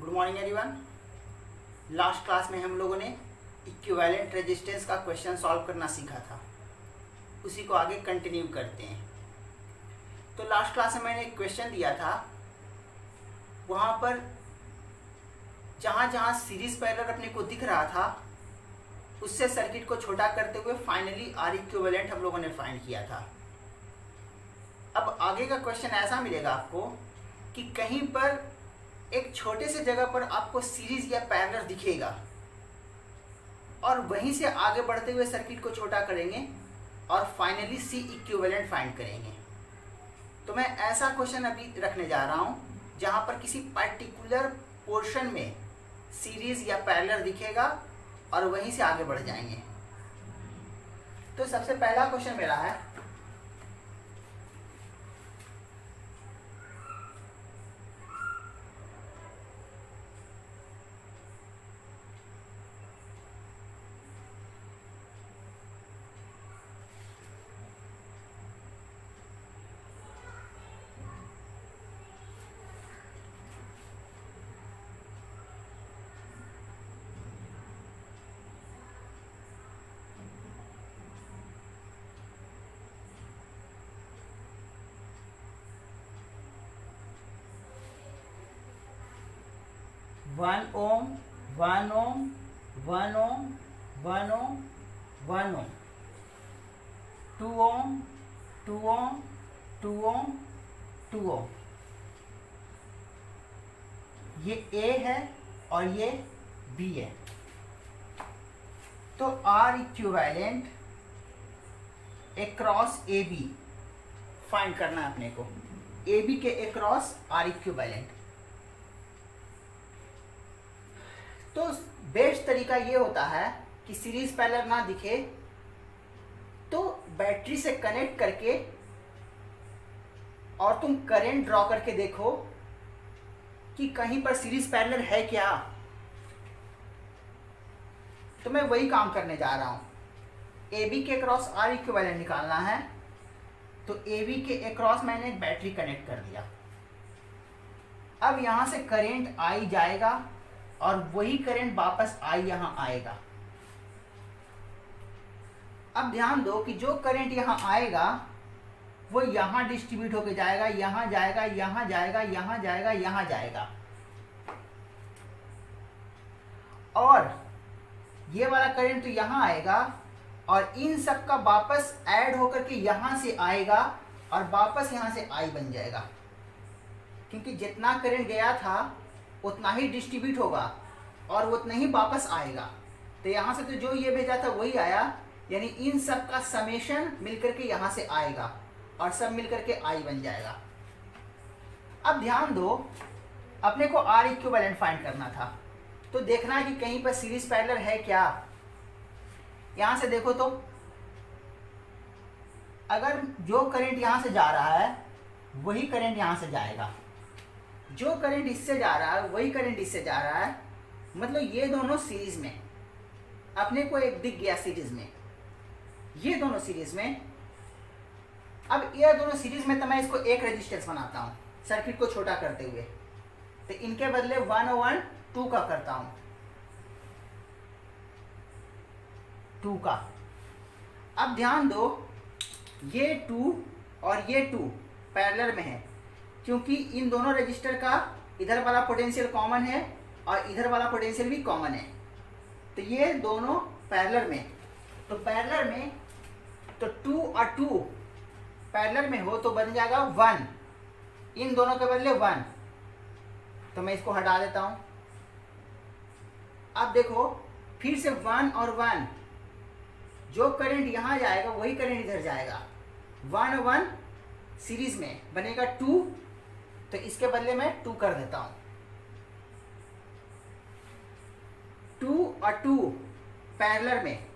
Good morning everyone. Last class में हम लोगों ने इक्विवेलेंट रेजिस्टेंस का क्वेश्चन सॉल्व करना सीखा था, उसी को आगे कंटिन्यू करते हैं। तो लास्ट क्लास में मैंने एक क्वेश्चन दिया था, वहाँ पर जहाँ जहाँ सीरीज पैरेलल अपने को दिख रहा था उससे सर्किट को छोटा करते हुए फाइनली आर इक्विवेलेंट हम लोगों ने फाइंड किया था। अब आगे का क्वेश्चन ऐसा मिलेगा आपको कि कहीं पर एक छोटे से जगह पर आपको सीरीज या पैरेलल दिखेगा और वहीं से आगे बढ़ते हुए सर्किट को छोटा करेंगे और फाइनली सी इक्विवेलेंट फाइंड करेंगे। तो मैं ऐसा क्वेश्चन अभी रखने जा रहा हूं जहां पर किसी पर्टिकुलर पोर्शन में सीरीज या पैरेलल दिखेगा और वहीं से आगे बढ़ जाएंगे। तो सबसे पहला क्वेश्चन मेरा है, वन ओम 1 ओम 1 ओम 1 ओम 1 ओम 2 ओम 2 ओम 2 ओम 2 ओम, ये ए है और ये बी है। तो R equivalent across A B find करना है अपने को। ए बी के अक्रॉस आर इक्विवेलेंट। तो बेस्ट तरीका ये होता है कि सीरीज पैरेलल ना दिखे तो बैटरी से कनेक्ट करके और तुम करंट ड्रॉ करके देखो कि कहीं पर सीरीज पैरेलल है क्या। तो मैं वही काम करने जा रहा हूं। ए बी के अक्रॉस आर इक्विवेलेंट निकालना है, तो ए बी के अक्रॉस मैंने एक बैटरी कनेक्ट कर दिया। अब यहां से करंट आई जाएगा और वही करंट वापस आई यहां आएगा। अब ध्यान दो कि जो करंट यहां आएगा वो यहां डिस्ट्रीब्यूट होके जाएगा, यहां जाएगा, यहां जाएगा, यहां जाएगा, यहां जाएगा, और ये वाला करंट तो यहां आएगा और इन सब का वापस ऐड होकर के यहां से आएगा और वापस यहां से आई बन जाएगा। क्योंकि जितना करंट गया था उतना ही डिस्ट्रीब्यूट होगा और उतना ही वापस आएगा। तो यहाँ से तो जो ये भेजा था वही आया, यानी इन सब का समेशन मिलकर के यहाँ से आएगा और सब मिलकर के आई बन जाएगा। अब ध्यान दो, अपने को आर इक्विवेलेंट फाइंड करना था, तो देखना है कि कहीं पर सीरीज पैरेलल है क्या। यहाँ से देखो तो अगर जो करंट यहाँ से जा रहा है वही करंट यहाँ से जाएगा, जो करंट इससे जा रहा है वही करंट इससे जा रहा है, मतलब ये दोनों सीरीज में। अपने को एक दिख गया सीरीज में, ये दोनों सीरीज में। अब ये दोनों सीरीज में तो मैं इसको एक रेजिस्टेंस बनाता हूं सर्किट को छोटा करते हुए, तो इनके बदले 1/2 का करता हूं, 2 का। अब ध्यान दो, ये 2 और ये 2 पैरेलल में है, क्योंकि इन दोनों रजिस्टर का इधर वाला पोटेंशियल कॉमन है और इधर वाला पोटेंशियल भी कॉमन है। तो ये दोनों पैरेलल में, तो पैरेलल में तो 2 और 2 पैरेलल में हो तो बन जाएगा 1, इन दोनों के बदले 1। तो मैं इसको हटा देता हूं। अब देखो फिर से 1 और 1, जो करंट यहां जाएगा वही करंट इधर जाएगा। 1 और 1 सीरीज में बनेगा 2, तो इसके बदले मैं 2 कर देता हूं। 2 और 2 पैरेलल में,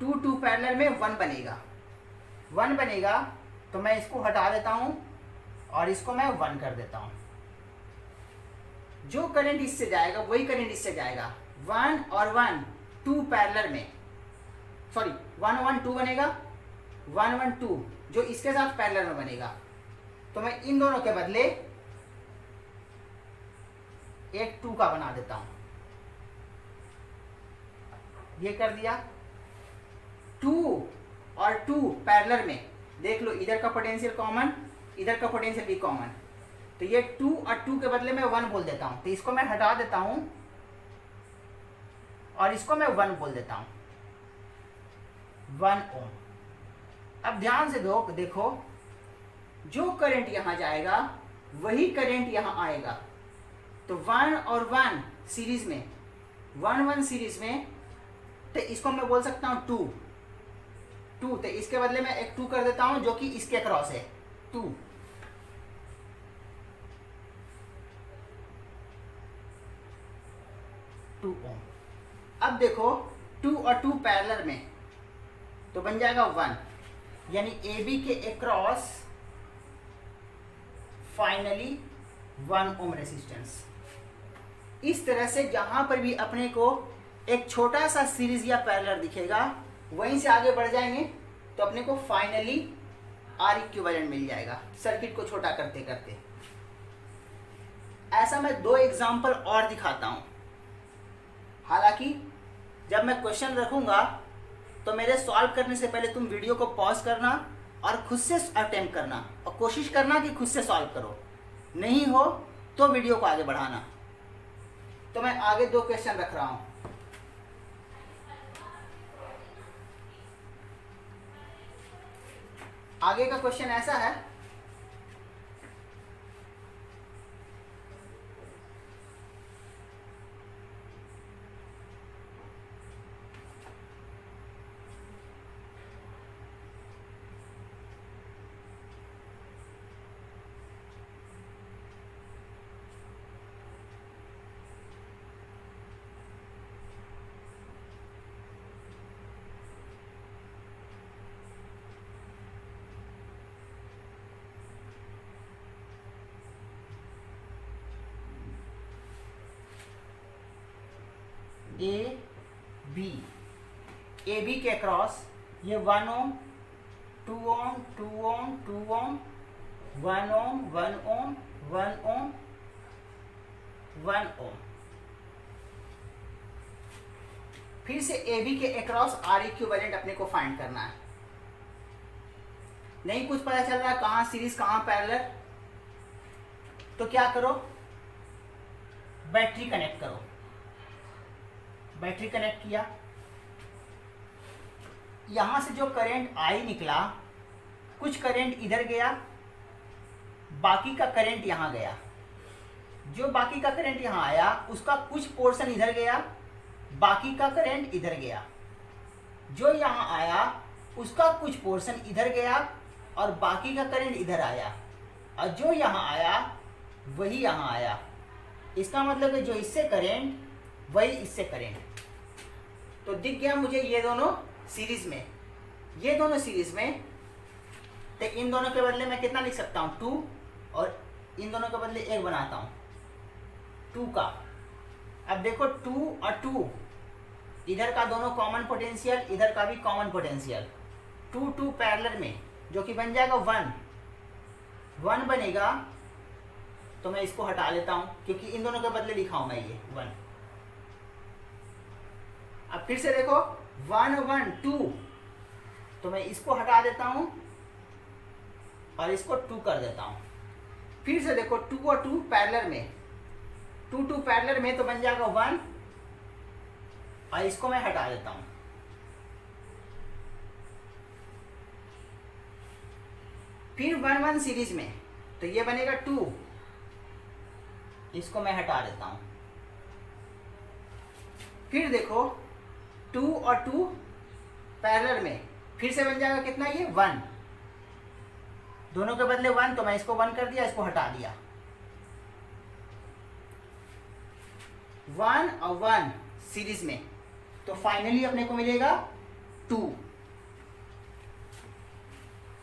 2 पैरेलल में 1 बनेगा। 1 बनेगा तो मैं इसको हटा देता हूं और इसको मैं 1 कर देता हूं। जो करंट इससे जाएगा वही करंट इससे जाएगा। 1 और 1 2 पैरेलल में, सॉरी 1 1 2 बनेगा, 1 1 2 जो इसके साथ पैरेलल में बनेगा। तो मैं इन दोनों के बदले एक 2 का बना देता हूं, ये कर दिया। 2 और 2 पैरेलल में देख लो, इधर का पोटेंशियल कॉमन, इधर का पोटेंशियल भी कॉमन, तो ये 2 और 2 के बदले में 1 बोल देता हूं, तो इसको मैं हटा देता हूं और इसको मैं 1 बोल देता हूं, 1 ओम। अब ध्यान से देखो, जो करंट यहां जाएगा वही करंट यहां आएगा, तो 1 और 1 सीरीज में, 1 सीरीज में, तो इसको मैं बोल सकता हूं 2, तो इसके बदले में एक 2 कर देता हूं जो कि इसके क्रॉस है, 2। ओम। अब देखो 2 और 2 पैरेलल में, तो बन जाएगा 1, यानी ए बी के अक्रॉस फाइनली 1 ओम रेसिस्टेंस। इस तरह से जहां पर भी अपने को एक छोटा सा सीरीज या पैरेलल दिखेगा, वहीं से आगे बढ़ जाएंगे तो अपने को फाइनली आर इक्विवेलेंट मिल जाएगा, सर्किट को छोटा करते करते। ऐसा मैं 2 एग्जांपल और दिखाता हूं। हालांकि जब मैं क्वेश्चन रखूंगा तो मेरे सॉल्व करने से पहले तुम वीडियो को पॉज करना और खुद से अटेम्प्ट करना, और कोशिश करना कि खुद से सॉल्व करो, नहीं हो तो वीडियो को आगे बढ़ाना। तो मैं आगे 2 क्वेश्चन रख रहा हूं। आगे का क्वेश्चन ऐसा है, ए बी के अक्रॉस ये 1 ओम, 2 ओम, 2 ओम, 2 ओम, 1 ओम, 1 ओम, 1 ओम, 1 ओम। फिर से ए बी के अक्रॉस आर इक्विवेलेंट अपने को फाइंड करना है। नहीं कुछ पता चल रहा है कहां सीरीज कहां पैरेलल, तो क्या करो, बैटरी कनेक्ट करो। बैटरी कनेक्ट किया, यहां से जो करंट आई निकला, कुछ करंट इधर गया, बाकी का करंट यहां गया। जो बाकी का करंट यहां आया उसका कुछ पोर्शन इधर गया, बाकी का करंट इधर गया। जो यहां आया उसका कुछ पोर्शन इधर गया और बाकी का करंट इधर आया, और जो यहां आया वही यहां आया। इसका मतलब है जो इससे करंट वही इससे करेंट। तो दिख गया मुझे ये दोनों सीरीज में, ये दोनों सीरीज में, तो इन दोनों के बदले मैं कितना लिख सकता हूं, 2, और इन दोनों के बदले 1 बनाता हूं 2 का। अब देखो 2 और 2, इधर का दोनों कॉमन पोटेंशियल, इधर का भी कॉमन पोटेंशियल, 2 2 पैरेलल में, जो कि बन जाएगा 1 बनेगा। तो मैं इसको हटा लेता हूं क्योंकि इन दोनों के बदले लिखा हूं मैं ये 1। अब फिर से देखो 1 1 2, तो मैं इसको हटा देता हूं और इसको 2 कर देता हूं। फिर से देखो 2 और 2 पैरेलल में, 2 2 पैरेलल में, तो बन जाएगा 1, और इसको मैं हटा देता हूं। फिर 1 1 सीरीज में, तो ये बनेगा 2, इसको मैं हटा देता हूं। फिर देखो 2 और 2 पैरेलल में, फिर से बन जाएगा कितना, ये 1, दोनों के बदले 1, तो मैं इसको 1 कर दिया, इसको हटा दिया। 1 और 1 सीरीज में, तो फाइनली अपने को मिलेगा 2।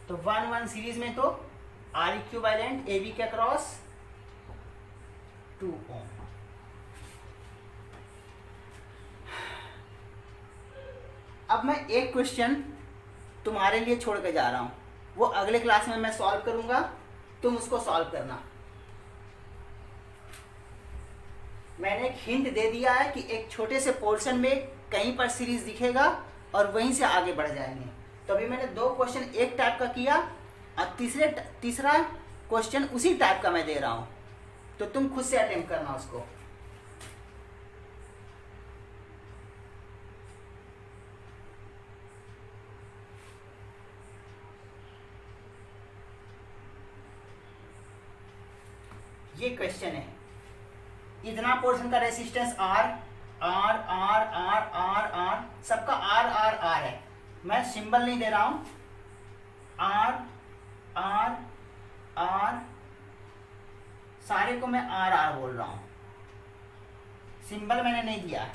तो 1 1 सीरीज में, तो आर इक्विवेलेंट ए बी के अक्रॉस 2 ओम। अब मैं एक क्वेश्चन तुम्हारे लिए छोड़ के जा रहा हूं, वो अगले क्लास में मैं सॉल्व करूंगा, तुम उसको सॉल्व करना। मैंने एक हिंट दे दिया है कि एक छोटे से पोर्शन में कहीं पर सीरीज दिखेगा और वहीं से आगे बढ़ जाएंगे। तो अभी मैंने 2 क्वेश्चन एक टाइप का किया और तीसरा क्वेश्चन उसी टाइप का मैं दे रहा हूँ, तो तुम खुद से अटेम्प्ट करना उसको। ये क्वेश्चन है, इतना पोर्शन का resistance R R R R R R, सबका आर आर आर है, मैं सिंबल नहीं दे रहा हूं, आर आर आर, सारे को मैं आर आर बोल रहा हूं, सिंबल मैंने नहीं दिया।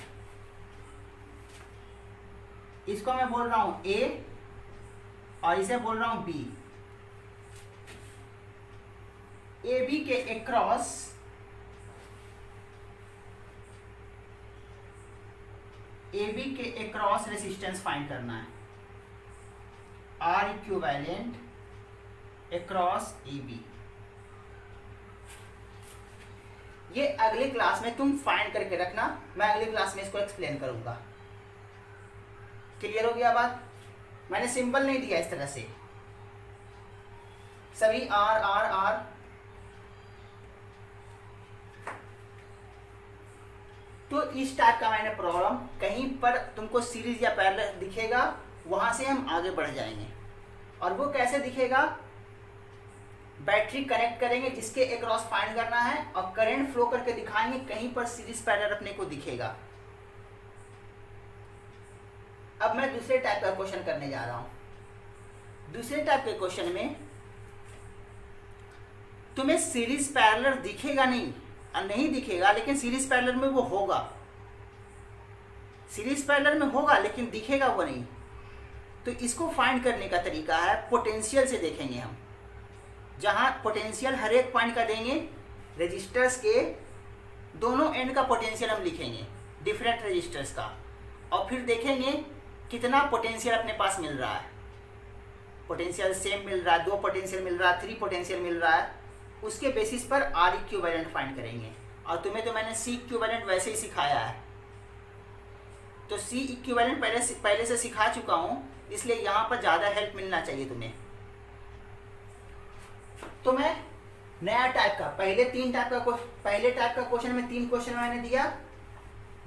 इसको मैं बोल रहा हूं ए और इसे बोल रहा हूं बी। ए बी के अक्रॉस रेसिस्टेंस फाइंड करना है, R equivalent across A B. ये अगले क्लास में तुम फाइंड करके रखना, मैं अगले क्लास में इसको एक्सप्लेन करूंगा। क्लियर हो गया बात? मैंने सिंबल नहीं दिया इस तरह से, सभी आर आर आर। तो इस टाइप का मैंने प्रॉब्लम, कहीं पर तुमको सीरीज या पैरेलल दिखेगा, वहां से हम आगे बढ़ जाएंगे। और वो कैसे दिखेगा? बैटरी कनेक्ट करेंगे जिसके अक्रॉस फाइंड करना है और करंट फ्लो करके दिखाएंगे, कहीं पर सीरीज पैरेलल अपने को दिखेगा। अब मैं दूसरे टाइप का क्वेश्चन करने जा रहा हूं। दूसरे टाइप के क्वेश्चन में तुम्हें सीरीज पैरेलल दिखेगा नहीं दिखेगा, लेकिन सीरीज पैरेलल में वो होगा, सीरीज पैरेलल में होगा लेकिन दिखेगा वो नहीं। तो इसको फाइंड करने का तरीका है पोटेंशियल से देखेंगे हम, जहां पोटेंशियल हर एक पॉइंट का देंगे, रेजिस्टर्स के दोनों एंड का पोटेंशियल हम लिखेंगे, डिफरेंट रेजिस्टर्स का, और फिर देखेंगे कितना पोटेंशियल अपने पास मिल रहा है। पोटेंशियल सेम मिल रहा है, 2 पोटेंशियल मिल रहा है, 3 पोटेंशियल मिल रहा है, उसके बेसिस पर आर इक्विवेलेंट फाइंड करेंगे। और तुम्हें तो मैंने सी इक्विवेलेंट वैसे ही सिखाया है, तो सी इक्विवेलेंट पहले से सिखा चुका हूं, इसलिए यहाँ पर ज़्यादा हेल्प मिलना चाहिए तुम्हें। तो मैं नया टाइप का, पहले टाइप का क्वेश्चन में 3 क्वेश्चन मैंने दिया,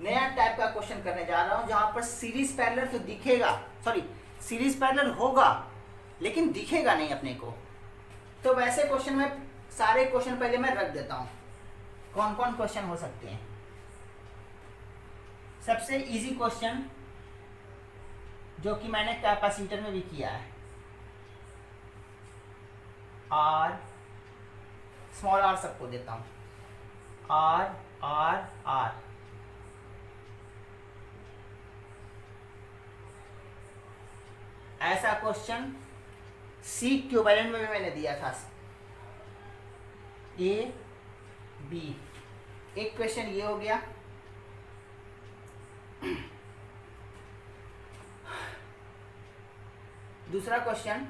नया टाइप का क्वेश्चन करने जा रहा हूँ जहाँ पर सीरीज पैरेलल तो दिखेगा, सीरीज पैरेलल होगा लेकिन दिखेगा नहीं अपने को। तो वैसे क्वेश्चन में सारे क्वेश्चन पहले मैं रख देता हूँ, कौन कौन क्वेश्चन हो सकते हैं। सबसे इजी क्वेश्चन जो कि मैंने कैपेसिटर में भी किया है, आर, स्मॉल आर सबको देता हूँ, आर आर आर। ऐसा क्वेश्चन सी इक्विवेलेंट में भी मैंने दिया था, ए बी। एक क्वेश्चन ये हो गया। दूसरा क्वेश्चन,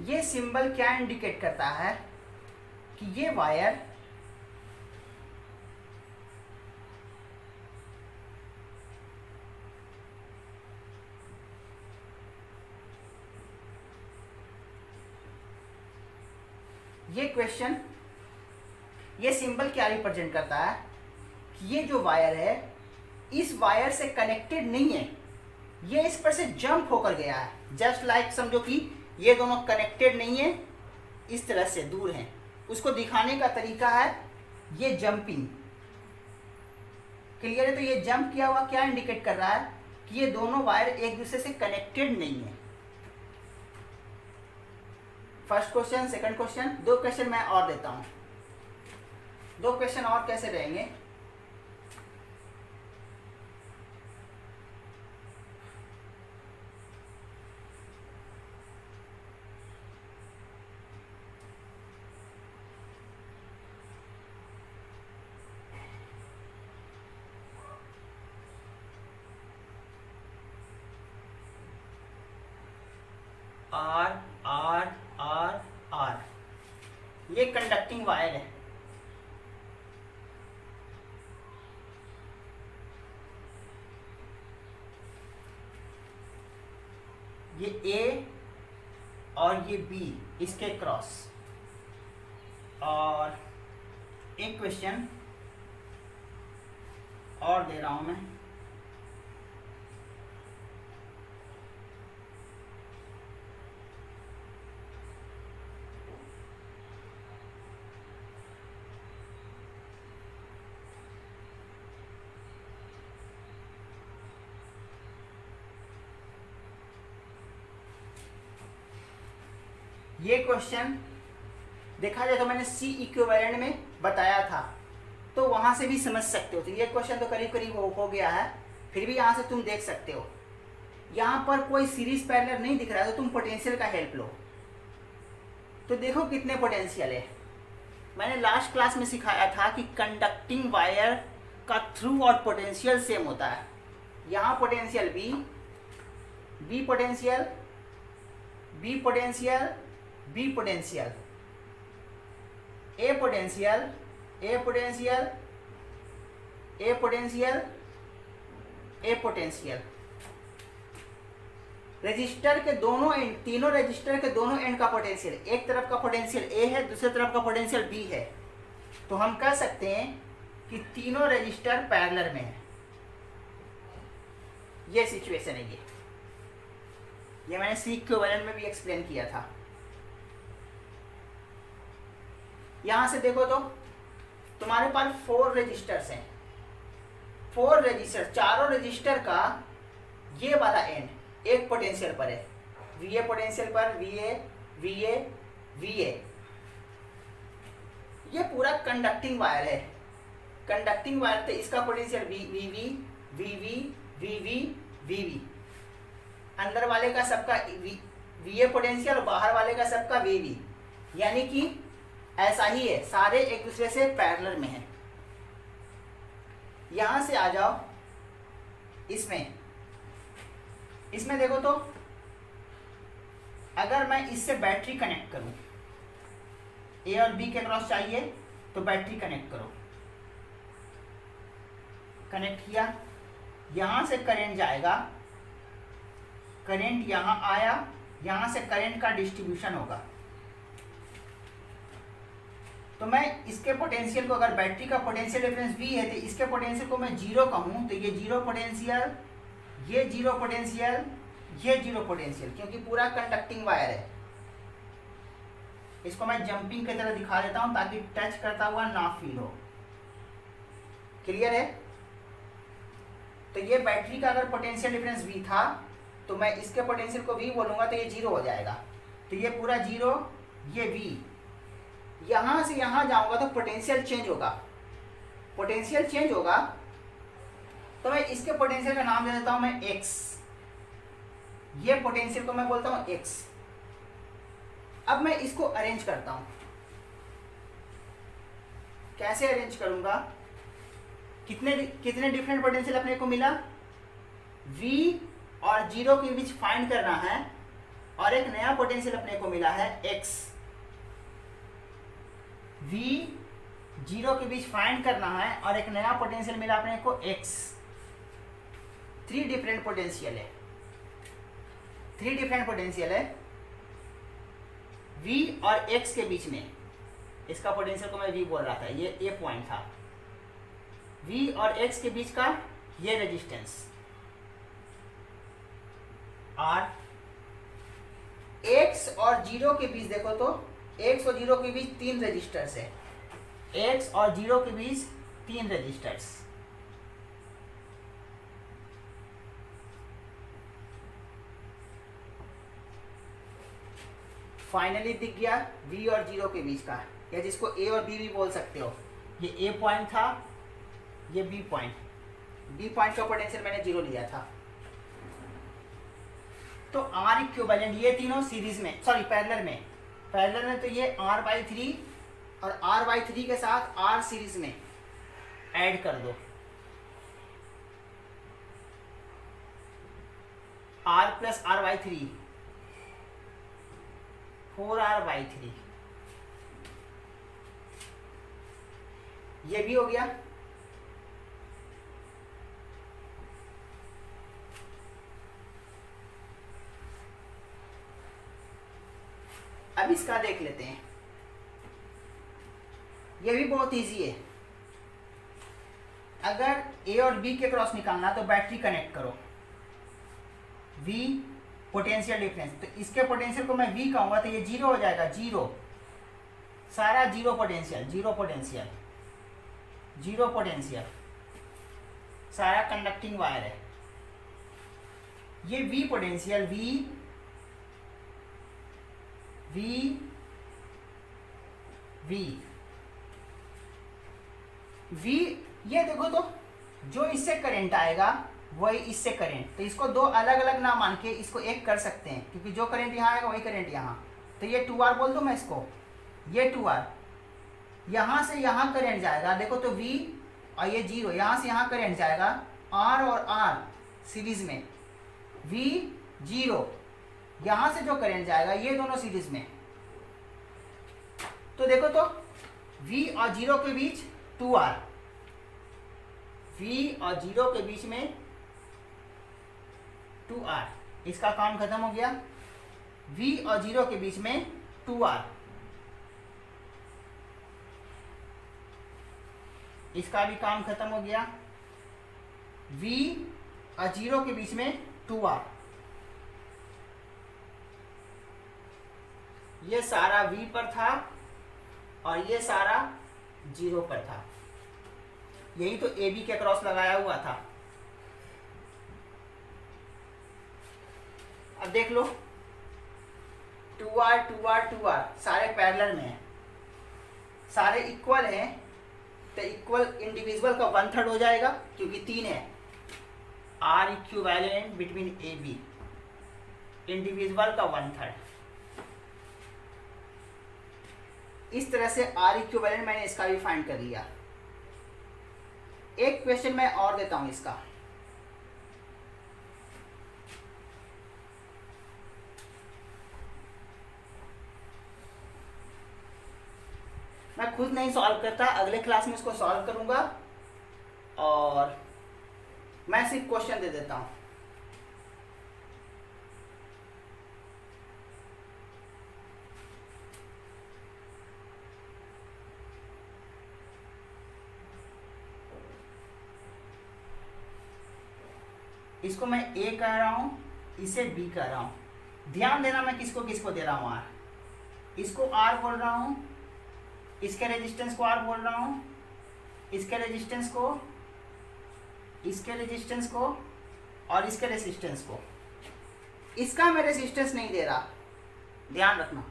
ये सिंबल क्या इंडिकेट करता है कि ये वायर ये सिंबल क्या रिप्रेजेंट करता है कि ये जो वायर है इस वायर से कनेक्टेड नहीं है, ये इस पर से जंप होकर गया है। जस्ट लाइक समझो कि ये दोनों कनेक्टेड नहीं है, इस तरह से दूर हैं। उसको दिखाने का तरीका है ये जंपिंग, क्लियर है? तो ये जंप किया हुआ क्या इंडिकेट कर रहा है कि ये दोनों वायर एक दूसरे से कनेक्टेड नहीं है। First question, second question, 2 question मैं और देता हूं। 2 क्वेश्चन और कैसे रहेंगे? आर आर आर आर, ये कंडक्टिंग वायर है। ये ए और ये बी इसके क्रॉस। और एक क्वेश्चन और दे रहा हूं मैं। ये क्वेश्चन देखा जाए तो मैंने सी इक्विवेलेंट में बताया था, तो वहां से भी समझ सकते हो। तो ये क्वेश्चन तो करीब करीब हो गया है, फिर भी यहां से तुम देख सकते हो। यहां पर कोई सीरीज पैरेलल नहीं दिख रहा है, तो तुम पोटेंशियल का हेल्प लो। तो देखो कितने पोटेंशियल है। मैंने लास्ट क्लास में सिखाया था कि कंडक्टिंग वायर का थ्रू आउट पोटेंशियल सेम होता है। यहाँ potential B, B potential, B potential, B potential, A potential, A potential, A potential, A potential. Resistor के दोनों एंड, तीनों रजिस्टर के दोनों एंड का पोटेंशियल, एक तरफ का पोटेंशियल ए है, दूसरी तरफ का पोटेंशियल बी है। तो हम कह सकते हैं कि तीनों रजिस्टर पैरेलल में है। ये सिचुएशन है। ये मैंने सी इक्विवेलेंट में भी एक्सप्लेन किया था। यहां से देखो तो तुम्हारे पास 4 रजिस्टर्स हैं। 4 रजिस्टर, चारों रजिस्टर का ये वाला एंड एक पोटेंशियल पर है, VA पोटेंशियल पर, VA VA VA। ये पूरा कंडक्टिंग वायर है। कंडक्टिंग वायर तो इसका potential VV VV VV VV। अंदर वाले का सबका VA पोटेंशियल और बाहर वाले का सबका VV। यानी कि ऐसा ही है, सारे एक दूसरे से पैरेलल में हैं। यहां से आ जाओ इसमें देखो तो अगर मैं इससे बैटरी कनेक्ट करूं, ए और बी के क्रॉस चाहिए तो बैटरी कनेक्ट करो। कनेक्ट किया, यहां से करंट जाएगा, करंट यहां आया, यहां से करंट का डिस्ट्रीब्यूशन होगा। तो मैं इसके पोटेंशियल को, अगर बैटरी का पोटेंशियल डिफरेंस V है तो इसके पोटेंशियल को मैं 0 कहूं तो ये 0 पोटेंशियल, ये 0 पोटेंशियल, ये 0 पोटेंशियल, क्योंकि पूरा कंडक्टिंग वायर है। इसको मैं जंपिंग की तरह दिखा देता हूं ताकि टच करता हुआ ना फील हो। क्लियर है? तो ये बैटरी का अगर पोटेंशियल डिफरेंस V था तो मैं इसके पोटेंशियल को V बोलूंगा तो ये 0 हो जाएगा। तो ये पूरा 0, ये V। यहां से यहां जाऊंगा तो पोटेंशियल चेंज होगा। पोटेंशियल चेंज होगा तो मैं इसके पोटेंशियल का नाम दे देता हूं मैं X। ये पोटेंशियल को मैं बोलता हूं X। अब मैं इसको अरेंज करता हूं। कैसे अरेंज करूंगा? कितने डिफरेंट पोटेंशियल अपने को मिला? V और 0 के बीच फाइंड करना है, और एक नया पोटेंशियल अपने को मिला है X। V 0 के बीच फाइंड करना है और एक नया पोटेंशियल मिला अपने को X। 3 डिफरेंट पोटेंशियल है, 3 डिफरेंट पोटेंशियल है V और X के बीच में। इसका पोटेंशियल को मैं V बोल रहा था, ये पॉइंट था। V और X के बीच का ये रेजिस्टेंस R। X और 0 के बीच देखो तो X और 0 के बीच 3 रजिस्टर्स है। X और 0 के बीच 3 रजिस्टर्स। फाइनली दिख गया V और 0 के बीच का, या जिसको A और B भी बोल सकते हो। ये A पॉइंट था, ये B पॉइंट। B पॉइंट का पोटेंशियल मैंने 0 लिया था। तो R इक्विवेलेंट, ये तीनों सीरीज में, सॉरी पैरेलल में, तो ये R/3 और R/3 के साथ R सीरीज में ऐड कर दो, R प्लस R/3 4R/3, ये भी हो गया। अब इसका देख लेते हैं, ये भी बहुत इजी है। अगर A और B के क्रॉस निकालना तो बैटरी कनेक्ट करो, V पोटेंशियल डिफरेंस, तो इसके पोटेंशियल को मैं V कहूंगा तो ये 0 हो जाएगा, 0, सारा जीरो पोटेंशियल, सारा कंडक्टिंग वायर है। ये V पोटेंशियल, V ये देखो, तो जो इससे करंट आएगा वही इससे करंट, तो इसको दो अलग अलग ना मान के इसको एक कर सकते हैं, क्योंकि जो करंट यहाँ आएगा वही करंट यहाँ। तो ये 2R बोल दूँ मैं इसको, ये 2R, यहाँ से यहाँ करंट जाएगा, देखो तो V और ये 0, यहाँ से यहाँ करंट जाएगा, R और R सीरीज में, V 0, यहाँ से जो करंट जाएगा ये दोनों सीरीज में। तो देखो तो V और 0 के बीच 2R, V और 0 के बीच में 2R, इसका काम खत्म हो गया। V और 0 के बीच में 2R, इसका भी काम खत्म हो गया। V और 0 के बीच में 2R, ये सारा V पर था और ये सारा 0 पर था, यही तो AB के क्रॉस लगाया हुआ था। अब देख लो 2R 2R 2R सारे पैरेलल में हैं, सारे इक्वल हैं, तो इक्वल इंडिविजुअल का 1/3 हो जाएगा, क्योंकि 3 है। R equivalent between AB, individual का 1/3। इस तरह से R इक्विवेलेंट मैंने इसका भी फाइंड कर लिया। एक क्वेश्चन मैं और देता हूं इसका, मैं खुद नहीं सॉल्व करता, अगले क्लास में इसको सॉल्व करूंगा और मैं सिर्फ क्वेश्चन दे देता हूं। इसको मैं A कह रहा हूं, इसे B कह रहा हूं। ध्यान देना मैं किसको किसको दे रहा हूं, R, इसको R बोल रहा हूं, इसके रेजिस्टेंस को R बोल रहा हूं, इसके रेजिस्टेंस को, इसके रेजिस्टेंस को और इसके रेजिस्टेंस को। इसका मैं रेजिस्टेंस नहीं दे रहा, ध्यान रखना।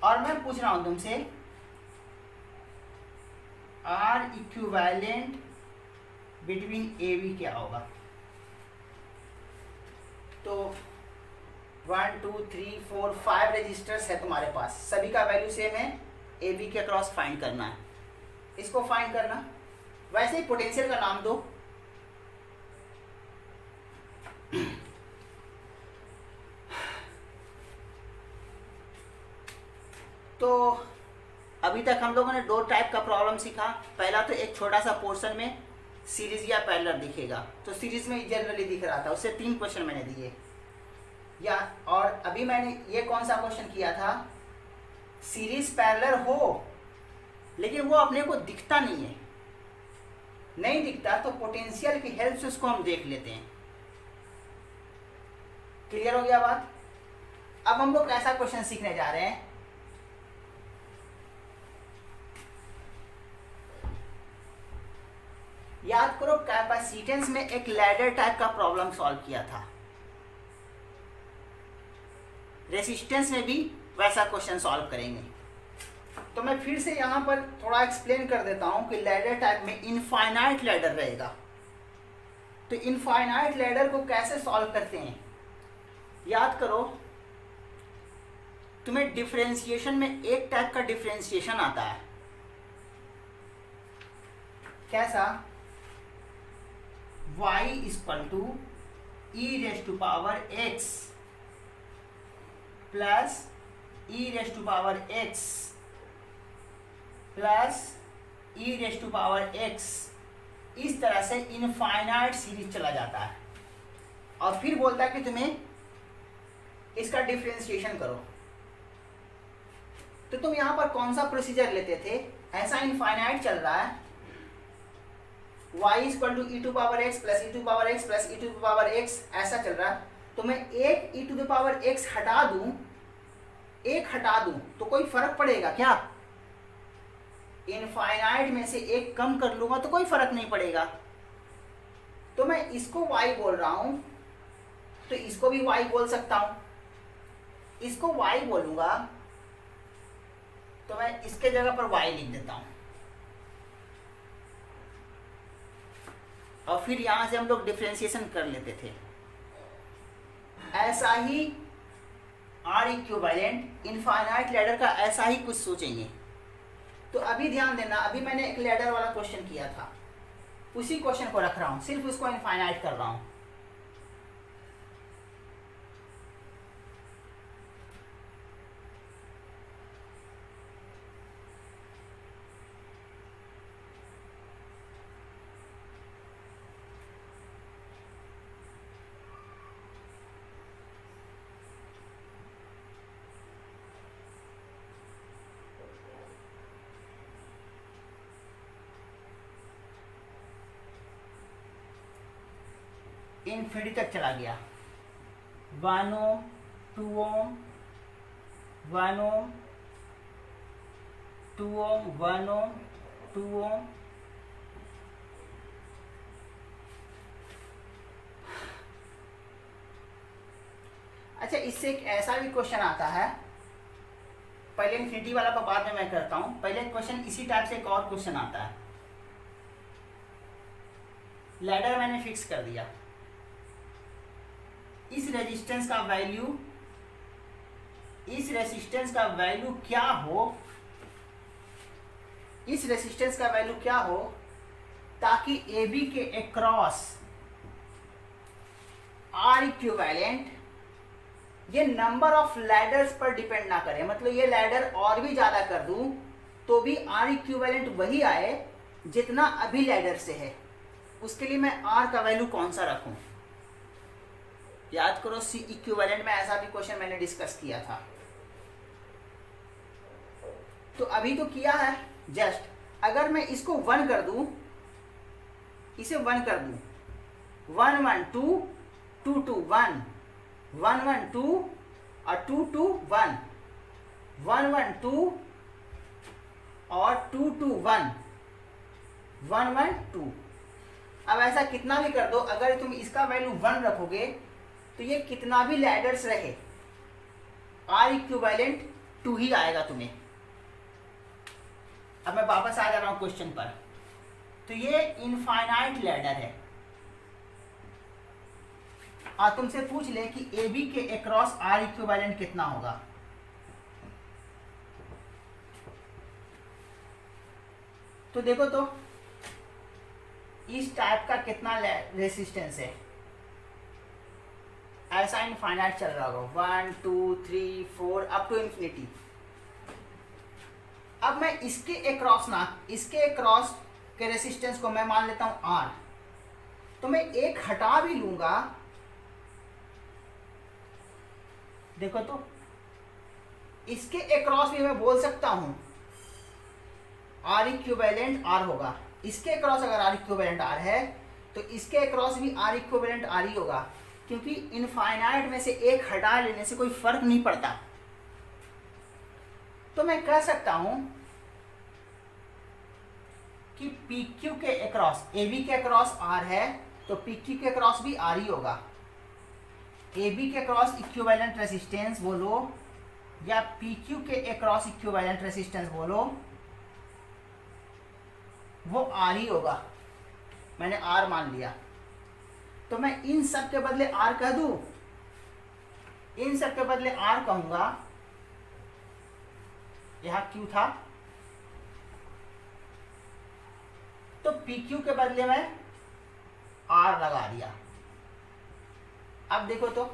और मैं पूछ रहा हूं तुमसे R इक्विवेलेंट बिटवीन AB क्या होगा। तो 1 2 3 4 5 रजिस्टर्स है तुम्हारे पास, सभी का वैल्यू सेम है, AB के क्रॉस फाइंड करना है, इसको फाइंड करना। वैसे ही पोटेंशियल का नाम दो, तो अभी तक हम लोगों ने 2 टाइप का प्रॉब्लम सीखा। पहला तो एक छोटा सा पोर्शन में सीरीज या पैरेलल दिखेगा, तो सीरीज में जनरली दिख रहा था, उससे 3 क्वेश्चन मैंने दिए। या और अभी मैंने ये कौन सा क्वेश्चन किया था, सीरीज पैरेलल हो लेकिन वो अपने को दिखता नहीं है, नहीं दिखता तो पोटेंशियल की हेल्प से उसको हम देख लेते हैं। क्लियर हो गया बात। अब हम लोग कैसा क्वेश्चन सीखने जा रहे हैं, याद करो कैपेसिटेंस में एक लैडर टाइप का प्रॉब्लम सॉल्व किया था। रेसिस्टेंस में भी वैसा क्वेश्चन सॉल्व करेंगे। तो मैं फिर से यहाँ पर थोड़ा एक्सप्लेन कर देता हूँ कि लैडर टाइप में इनफाइनाइट लैडर रहेगा। तो इनफाइनाइट लैडर को कैसे सॉल्व करते हैं, याद करो, तुम्हें डिफरेंशिएशन में एक टाइप का डिफरेंशिएशन आता है। कैसा? y equal to e raise to power x plus e raise to power x plus e raise to power x, इस तरह से इनफाइनाइट सीरीज चला जाता है। और फिर बोलता है कि तुम्हें इसका डिफरेंशिएशन करो। तो तुम यहां पर कौन सा प्रोसीजर लेते थे? ऐसा इनफाइनाइट चल रहा है, y equal to e to power x plus e to power x plus e to power x, ऐसा चल रहा है। तो मैं एक e to the power x हटा दूं, एक हटा दूं तो कोई फर्क पड़ेगा क्या? इनफाइनाइट में से एक कम कर लूंगा तो कोई फर्क नहीं पड़ेगा। तो मैं इसको y बोल रहा हूं तो इसको भी y बोल सकता हूं। इसको y बोलूंगा तो मैं इसके जगह पर y लिख देता हूं। और फिर यहां से हम लोग डिफरेंशिएशन कर लेते थे। ऐसा ही आर इक्विवेलेंट इनफाइनाइट लैडर का ऐसा ही कुछ सोचेंगे। तो अभी ध्यान देना, अभी मैंने एक लैडर वाला क्वेश्चन किया था, उसी क्वेश्चन को रख रहा हूं, सिर्फ उसको इनफाइनाइट कर रहा हूं। इन्फिनिटी तक चला गया, 1 ओम 2 ओम 1 ओम 2 ओम 1 ओम 2 ओम। अच्छा, इससे एक ऐसा भी क्वेश्चन आता है, पहले इन्फिनिटी वाला को बाद में मैं करता हूं। पहले क्वेश्चन इसी टाइप से एक और क्वेश्चन आता है। लैडर मैंने फिक्स कर दिया, इस रेजिस्टेंस का वैल्यू, इस रेजिस्टेंस का वैल्यू क्या हो, इस रेजिस्टेंस का वैल्यू क्या हो ताकि AB के अक्रॉस आर इक्विवेलेंट ये नंबर ऑफ लैडर्स पर डिपेंड ना करे। मतलब ये लैडर और भी ज्यादा कर दूं तो भी आर इक्विवेलेंट वही आए जितना अभी लैडर से है। उसके लिए मैं आर का वैल्यू कौन सा रखूं? याद करो, सी इक्विवेलेंट में ऐसा भी क्वेश्चन मैंने डिस्कस किया था। तो अभी तो किया है जस्ट, अगर मैं इसको 1 कर दूं, इसे 1 कर दूं, 1 1 2 2 2 1 1 1 2 और 2 2 1 1 1 2 और 2 2 1 1 1 2। अब ऐसा कितना भी कर दो, अगर तुम इसका वैल्यू 1 रखोगे तो ये कितना भी लैडर्स रहे आर इक्विवेलेंट 2 ही आएगा तुम्हें। अब मैं वापस आ जा रहा हूं क्वेश्चन पर। तो ये इनफाइनाइट लैडर है और तुमसे पूछ ले कि AB के अक्रॉस आर इक्विवेलेंट कितना होगा। तो देखो तो इस टाइप का कितना रेसिस्टेंस है, ऐसा इनफाइनाइट चल रहा होगा 1 2 3 4 अप टू इन्फिनिटी। अब मैं इसके अक्रॉस ना, इसके अक्रॉस के रेसिस्टेंस को मैं मान लेता हूं R, तो मैं एक हटा भी लूंगा। देखो तो इसके अक्रॉस भी मैं बोल सकता हूं आर इक्विवेलेंट R होगा। इसके अक्रॉस अगर आर इक्विवेलेंट R है तो इसके अक्रॉस भी आर इक्विवेलेंट R ही होगा, क्योंकि इनफाइनाइट में से एक हटा लेने से कोई फर्क नहीं पड़ता। तो मैं कह सकता हूं कि PQ के अक्रॉस, AB के अक्रॉस R है तो PQ के अक्रॉस भी R ही होगा। ए बी के क्रॉस इक्विवेलेंट रेसिस्टेंस बोलो या पी क्यू के अक्रॉस इक्विवेलेंट रेसिस्टेंस बोलो, वो आर ही होगा। मैंने आर मान लिया, तो मैं इन सब के बदले आर कह दूं, इन सब के बदले आर कहूंगा। यहां क्यू था, तो पी क्यू के बदले में आर लगा दिया। अब देखो तो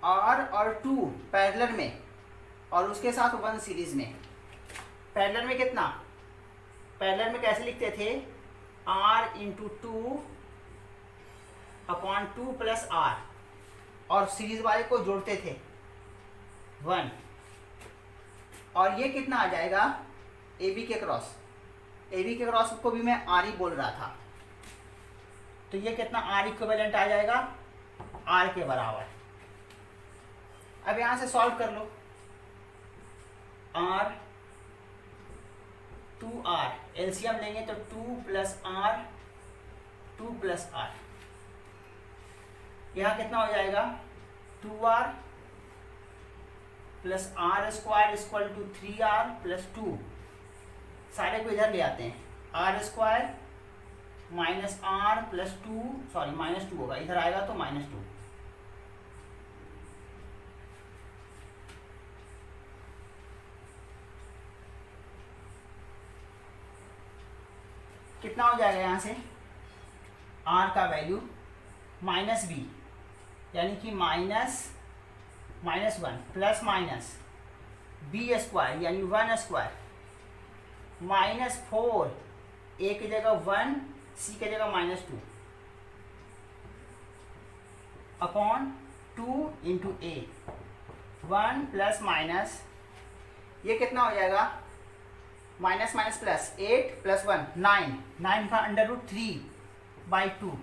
आर और टू पैरेलल में और उसके साथ 1 सीरीज में। पैरेलल में कितना, पैरेलल में कैसे लिखते थे, R into 2 upon 2 plus R, और सीरीज वाले को जोड़ते थे 1। और ये कितना आ जाएगा, ए बी के क्रॉस, ए बी के क्रॉस को भी मैं आर ही बोल रहा था, तो ये कितना आर इक्विवेलेंट आ जाएगा, आर के बराबर। अब यहां से सॉल्व कर लो, आर 2r एलसीएम लेंगे तो 2 प्लस आर 2 प्लस आर, यहां कितना हो जाएगा 2r plus R square equal to 3r plus 2। सारे को इधर ले आते हैं, R square minus R plus 2, sorry minus 2 होगा, इधर आएगा तो माइनस 2। कितना हो जाएगा यहाँ से, r का वैल्यू माइनस बी, यानी कि minus 1 plus minus B square यानी 1 स्क्वायर माइनस 4, ए की जगह 1, सी की जगह माइनस 2 अपॉन 2 इंटू ए, 1 प्लस माइनस, ये कितना हो जाएगा, माइनस माइनस प्लस 8 प्लस 1 9, 9 का अंडर रूट 3/2।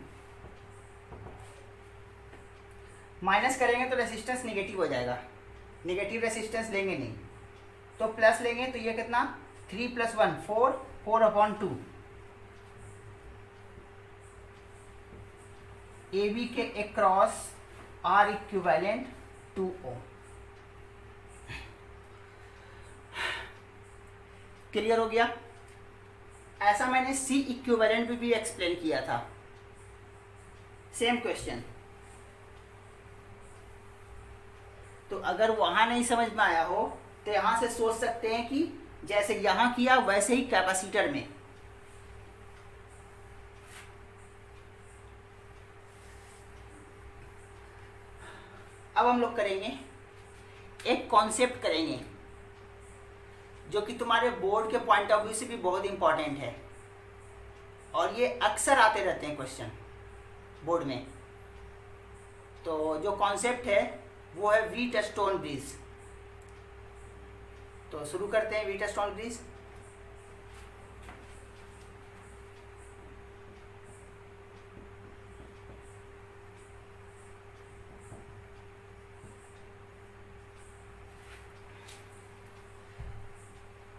माइनस करेंगे तो रेसिस्टेंस निगेटिव हो जाएगा, निगेटिव रेसिस्टेंस लेंगे नहीं तो प्लस लेंगे, तो ये कितना 3 प्लस 1 4, 4 अपॉन 2। ए बी के across R equivalent 2 ohm. Clear हो गया। ऐसा मैंने सी इक्विवेलेंट भी एक्सप्लेन किया था, सेम क्वेश्चन। तो अगर वहां नहीं समझ में आया हो तो यहां से सोच सकते हैं कि जैसे यहां किया वैसे ही कैपेसिटर में। अब हम लोग करेंगे, एक कॉन्सेप्ट करेंगे जो कि तुम्हारे बोर्ड के पॉइंट ऑफ व्यू से भी बहुत इंपॉर्टेंट है, और ये अक्सर आते रहते हैं क्वेश्चन बोर्ड में। तो जो कॉन्सेप्ट है वो है व्हीटस्टोन ब्रिज। तो शुरू करते हैं व्हीटस्टोन ब्रिज।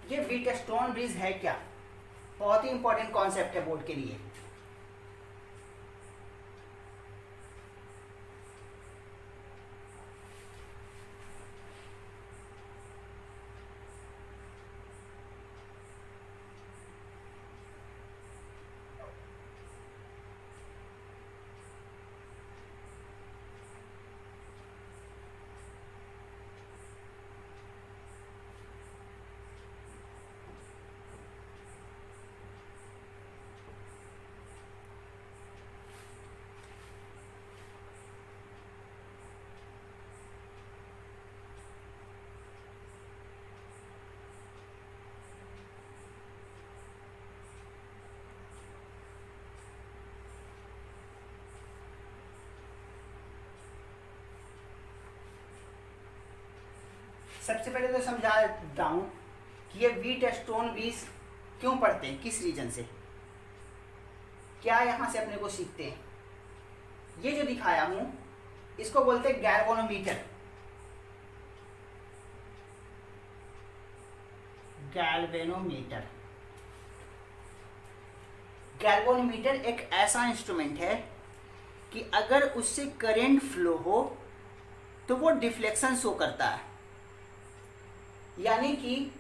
ये व्हीटस्टोन ब्रिज है क्या, बहुत ही इंपॉर्टेंट कॉन्सेप्ट है बोर्ड के लिए। सबसे पहले तो समझा देता हूं कि ये व्हीटस्टोन ब्रिज क्यों पढ़ते हैं, किस रीजन से, क्या यहां से अपने को सीखते हैं। ये जो दिखाया हूं इसको बोलते हैं गैल्वेनोमीटर। गैल्वेनोमीटर, गैल्वेनोमीटर एक ऐसा इंस्ट्रूमेंट है कि अगर उससे करंट फ्लो हो तो वो डिफ्लेक्शन शो करता है। यानी कि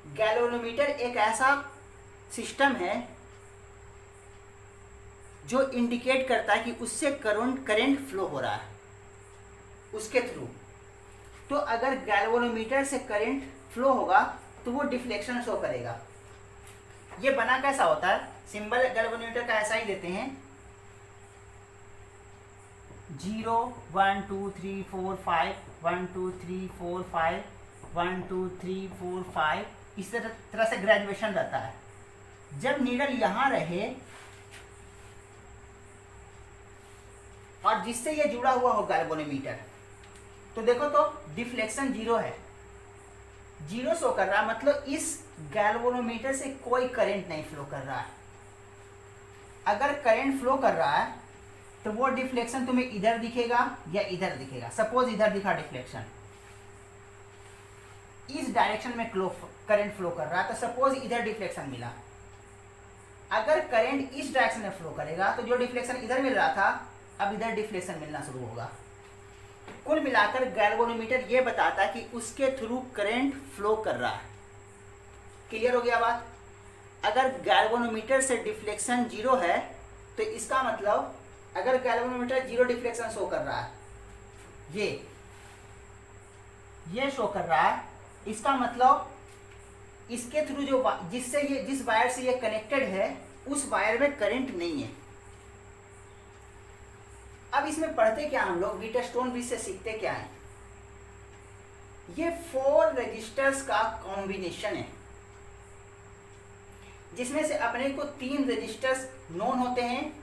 गैल्वेनोमीटर एक ऐसा सिस्टम है जो इंडिकेट करता है कि उससे करंट फ्लो हो रहा है उसके थ्रू। तो अगर गैल्वेनोमीटर से करंट फ्लो होगा तो वो डिफ्लेक्शन शो करेगा। ये बना कैसा होता है, सिंबल गैल्वेनोमीटर का ऐसा ही देते हैं, 0 1 2 3 4 5 1 2 3 4 5 1 2 3 4 5 इस तरह से ग्रेजुएशन रहता है। जब नीडल यहां रहे और जिससे ये जुड़ा हुआ हो गैल्वेनोमीटर, तो देखो तो डिफ्लेक्शन 0 है, 0 शो कर रहा है, मतलब इस गैल्वेनोमीटर से कोई करंट नहीं फ्लो कर रहा है। अगर करंट फ्लो कर रहा है तो वो डिफ्लेक्शन तुम्हें इधर दिखेगा या इधर दिखेगा। सपोज इधर दिखा डिफ्लेक्शन, इस डायरेक्शन में करंट फ्लो कर रहा है, तो सपोज इधर डिफ्लेक्शन मिला। अगर करंट इस डायरेक्शन में फ्लो करेगा तो जो डिफ्लेक्शन इधर मिल रहा था अब इधर डिफ्लेक्शन मिलना शुरू होगा। कुल मिलाकर गैल्वेनोमीटर ये बताता है कि उसके थ्रू करंट फ्लो कर रहा है। क्लियर हो गया बात? अगर गैल्वेनोमीटर से डिफ्लेक्शन 0 है तो इसका मतलब अगर गैल्वेनोमीटर 0 डिफ्लेक्शन शो कर रहा है, ये शो कर रहा है, इसका मतलब इसके थ्रू जिस वायर से ये कनेक्टेड है उस वायर में करंट नहीं है। अब इसमें पढ़ते क्या हम लोग, व्हीटस्टोन ब्रिज से सीखते क्या है? ये 4 रजिस्टर्स का कॉम्बिनेशन है जिसमें से अपने को 3 रजिस्टर्स नोन होते हैं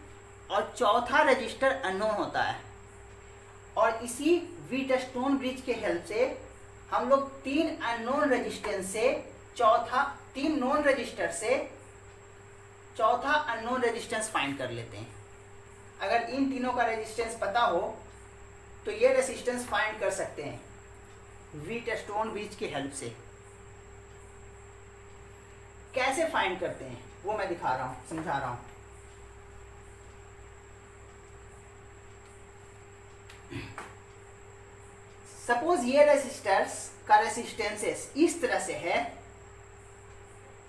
और चौथा रजिस्टर अननोन होता है। और इसी व्हीटस्टोन ब्रिज के हेल्प से हम लोग 3 अननोन रेजिस्टेंस से 3 नोन रजिस्टर से चौथा अननोन रेजिस्टेंस फाइंड कर लेते हैं। अगर इन तीनों का रेजिस्टेंस पता हो तो ये रेजिस्टेंस फाइंड कर सकते हैं व्हीटस्टोन ब्रिज की हेल्प से। कैसे फाइंड करते हैं वो मैं दिखा रहा हूं, समझा रहा हूं। सपोज ये रेजिस्टर्स का रेजिस्टेंसेस इस तरह से है।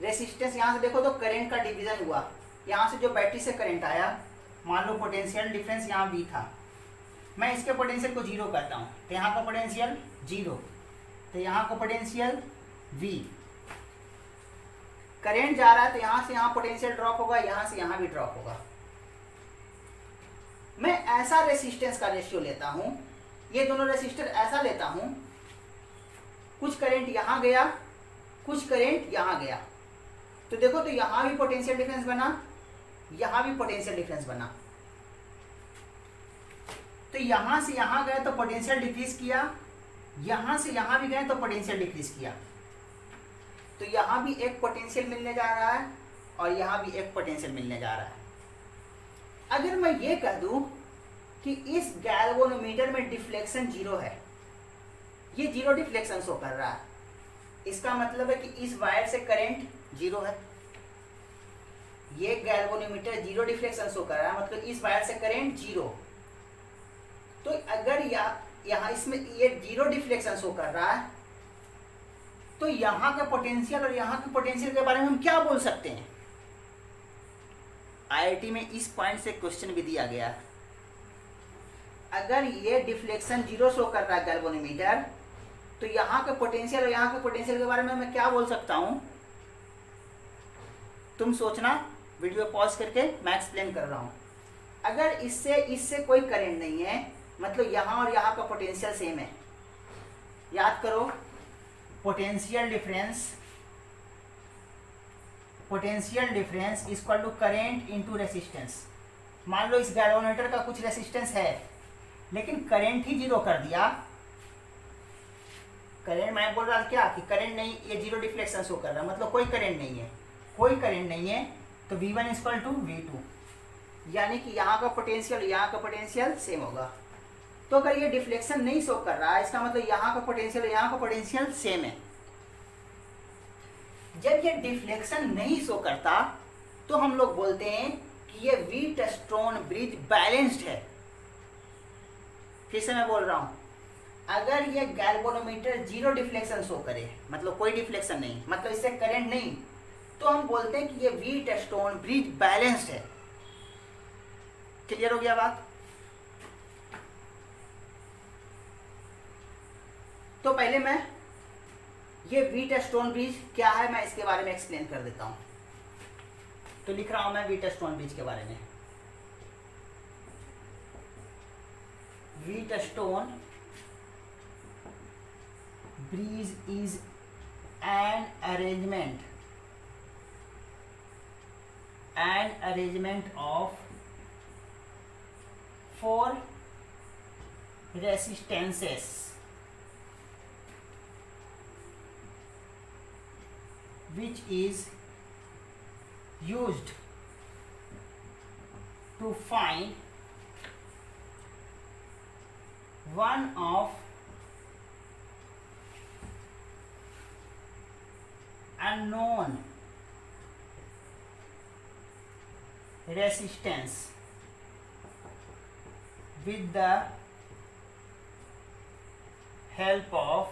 रेजिस्टेंस यहां से देखो तो करंट का डिवीजन हुआ, यहां से जो बैटरी से करंट आया, मान लो पोटेंशियल डिफरेंस यहाँ V था, मैं इसके पोटेंशियल को 0 करता हूँ तो यहाँ का पोटेंशियल 0, तो यहाँ का पोटेंशियल V। करंट जा रहा है तो यहाँ से यहाँ पोटेंशियल ड्रॉप होगा, यहाँ से यहाँ भी ड्रॉप होगा। मैं ऐसा रेसिस्टेंस का रेशियो लेता हूँ, ये दोनों रेसिस्टर ऐसा लेता हूँ, कुछ करंट यहाँ गया, कुछ करंट यहाँ गया, तो देखो तो यहाँ भी पोटेंशियल डिफरेंस बना, यहां भी पोटेंशियल डिफरेंस बना। तो यहां से यहां गए तो पोटेंशियल डिक्रीज किया, यहां से यहां भी गए तो पोटेंशियल डिक्रीज किया। तो यहां भी एक पोटेंशियल मिलने जा रहा है और यहां भी एक पोटेंशियल मिलने जा रहा है। अगर मैं ये कह दूं कि इस गैल्वेनोमीटर में डिफ्लेक्शन 0 है, ये 0 डिफ्लेक्शन शो कर रहा है, इसका मतलब है कि इस वायर से करंट 0 है। ये गैल्वेनोमीटर 0 डिफ्लेक्शन शो कर रहा है, मतलब इस वायर से करंट 0। तो अगर यहाँ इसमें ये 0 डिफ्लेक्शन शो कर रहा है तो यहाँ का पोटेंशियल और यहाँ के पोटेंशियल के बारे में हम क्या बोल सकते हैं? आईआईटी में इस पॉइंट से क्वेश्चन भी दिया गया है। अगर ये डिफ्लेक्शन 0 शो कर रहा है गैल्वेनोमीटर, तो यहाँ के पोटेंशियल और यहाँ के पोटेंशियल के बारे में मैं क्या बोल सकता हूँ? तुम सोचना, वीडियो पॉज करके मैं एक्सप्लेन कर रहा हूँ। अगर इससे कोई करंट नहीं है, मतलब यहाँ और यहाँ का पोटेंशियल सेम है। याद करो, potential difference equal to current into resistance. मान लो इस गैल्वेनोमीटर का कुछ रेसिस्टेंस है लेकिन करंट ही 0 कर दिया। करंट मैं बोल रहा था क्या कि करंट नहीं, ये 0 डिफ्लेक्शन शो कर रहा है, मतलब कोई करंट नहीं है, कोई करंट नहीं है, तो V1 इक्वल टू V2, यानी कि यहाँ का पोटेंशियल यहाँ का पोटेंशियल सेम होगा। तो अगर ये डिफ्लेक्शन नहीं शो कर रहा है, इसका मतलब यहाँ का पोटेंशियल यहाँ का पोटेंशियल सेम है। जब ये डिफ्लेक्शन नहीं शो करता तो हम लोग बोलते हैं कि कि ये व्हीटस्टोन ब्रिज बैलेंस्ड है। फिर से मैं बोल रहा हूं, अगर ये गैल्वेनोमीटर जीरो डिफ्लेक्शन शो करे, मतलब कोई डिफ्लेक्शन नहीं, मतलब इससे करंट नहीं, तो हम बोलते हैं कि ये व्हीटस्टोन ब्रिज बैलेंस्ड है। क्लियर हो गया बात? तो पहले मैं ये व्हीटस्टोन ब्रिज क्या है मैं इसके बारे में एक्सप्लेन कर देता हूं। तो लिख रहा हूं मैं व्हीटस्टोन ब्रिज के बारे में। Wheatstone bridge is an arrangement of 4 resistances which is used to find one of unknown resistance with the help of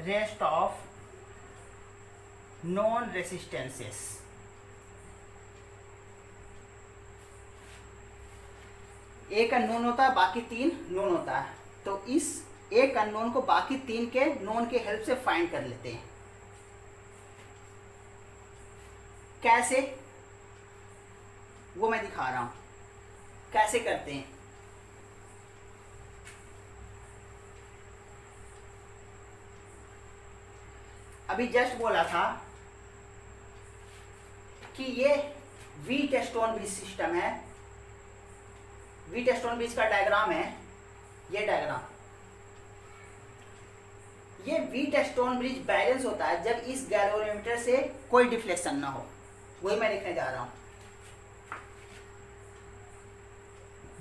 rest of known resistances। एक अननोन होता है, बाकी 3 नोन होता है। तो इस एक अननोन को बाकी 3 के नोन के हेल्प से फाइंड कर लेते हैं। कैसे, वो मैं दिखा रहा हूं कैसे करते हैं। अभी जस्ट बोला था कि ये व्हीटस्टोन ब्रिज सिस्टम है। व्हीटस्टोन ब्रिज का डायग्राम है ये डायग्राम। ये व्हीटस्टोन ब्रिज बैलेंस होता है जब इस गैल्वेनोमीटर से कोई डिफ्लेक्शन ना हो। वही मैं लिखने जा रहा हूं।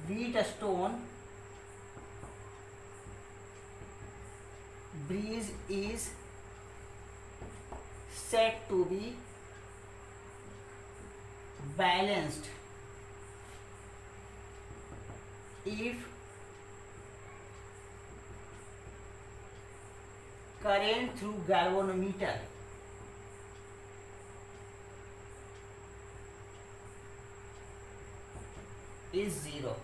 Wheatstone bridge is said to be balanced if current through galvanometer is 0।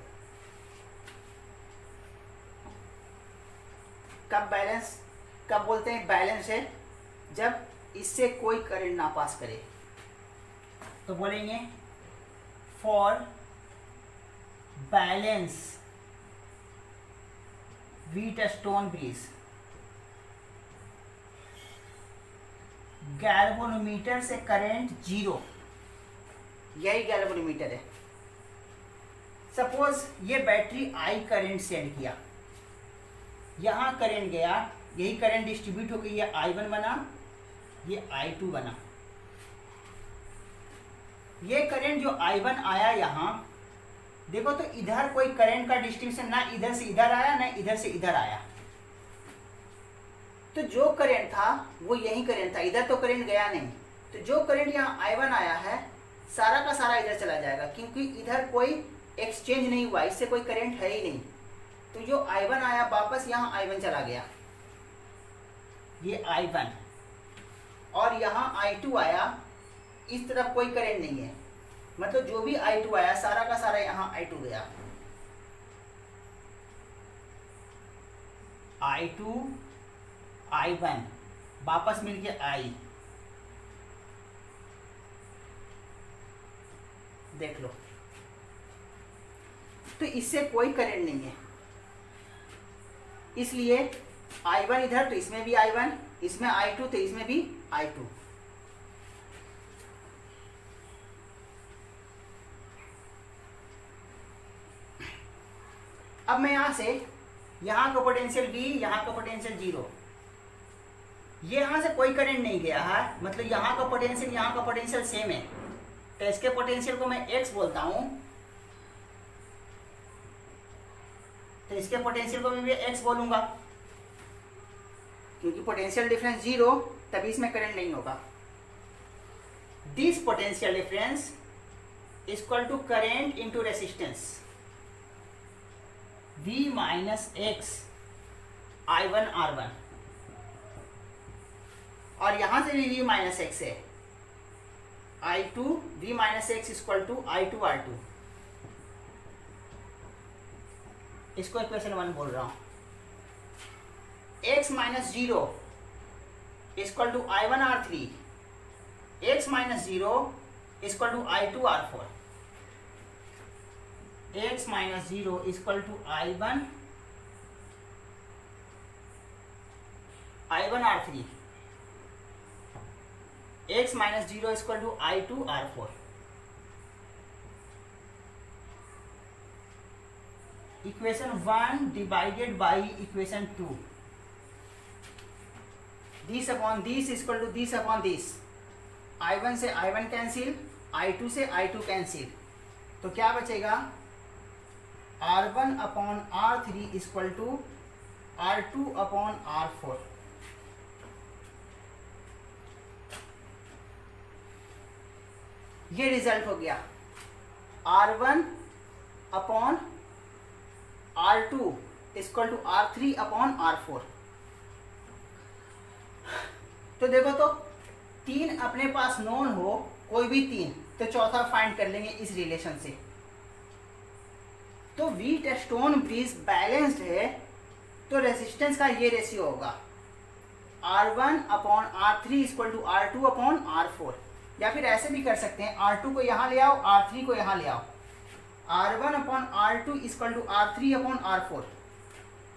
कब बोलते हैं बैलेंस है? जब इससे कोई करंट ना पास करे। तो बोलेंगे for balance Wheatstone bridge galvanometer से करंट 0। यही गैल्वेनोमीटर है। सपोज ये बैटरी आई करंट सेंड किया, यहां करंट गया, यही करंट डिस्ट्रीब्यूट होकर ये I1 बना, ये I2 बना। ये करंट जो I1 आया यहां देखो, तो इधर कोई करंट का डिस्ट्रीब्यूशन ना इधर से इधर आया ना इधर से इधर आया। तो जो करंट था वो यही करंट था, इधर तो करंट गया नहीं। तो जो करंट यहाँ I1 आया है सारा का सारा इधर चला जाएगा, क्योंकि इधर कोई एक्सचेंज नहीं हुआ, इससे कोई करंट है ही नहीं। तो जो I1 आया वापस यहाँ I1 चला गया, ये I1, और यहाँ I2 आया, इस तरफ कोई करंट नहीं है, मतलब जो भी I2 आया सारा का सारा यहाँ I2 गया। I2 I1 वापस मिलके I, देख लो। तो इससे कोई करंट नहीं है, इसलिए I1 इधर तो इसमें भी I1, इसमें I2 तो इसमें भी I2। अब मैं यहां से यहां का पोटेंशियल V, यहां का पोटेंशियल 0, ये यहां से कोई करंट नहीं गया है, मतलब यहां का पोटेंशियल यहां का पोटेंशियल सेम है। तो इसके पोटेंशियल को मैं X बोलता हूं, तो इसके पोटेंशियल को मैं एक्स बोलूंगा, क्योंकि पोटेंशियल डिफरेंस 0, तभी इसमें करंट नहीं होगा। This potential difference equal to current into resistance V minus x I1 R1, और यहां से भी V माइनस एक्स है, I2 V minus x equal to I2 R2। इसको इक्वेशन 1 बोल रहा हूं। x minus 0 equal to I1 R3, x minus 0 equal to I2 R4, x minus 0 equal to I1 R3, x minus 0 equal to I2 R4। Equation 1 divided by equation 2, this upon this equal to this upon this, I1 से I1 cancel, I2 से I2 cancel, तो क्या बचेगा R1 upon R3 equal to R2 upon R4। ये result हो गया R1 upon R2 equal to R3 upon R4। तो देखो, तो 3 अपने पास नोन हो, कोई भी 3, तो चौथा फाइंड कर लेंगे इस रिलेशन से। तो व्हीट स्टोन ब्रिज बैलेंस्ड है, तो रेजिस्टेंस का ये रेशियो होगा R1 upon R3 equal to R2 upon R4। या फिर ऐसे भी कर सकते हैं, R2 को यहाँ ले आओ, R3 को यहाँ ले आओ, R1 upon R2 equal to R3 upon R4,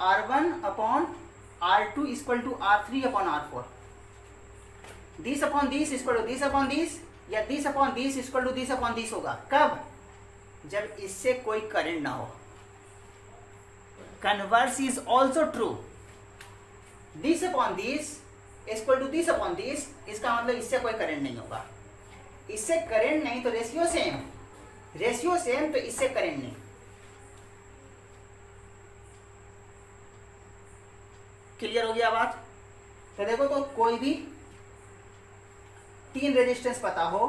R1 upon R2 equal to R3 upon R4। This upon this equal to this upon this, या this upon this equal to this upon this होगा। कब? जब इससे कोई current ना हो। Converse is also true. This upon this equal to this upon this, इसका मतलब इससे कोई करंट नहीं होगा। इससे करंट नहीं तो रेशियो सेम, रेशियो सेम तो इससे करंट नहीं। क्लियर हो गया बात? तो देखो, तो कोई भी 3 रेजिस्टेंस पता हो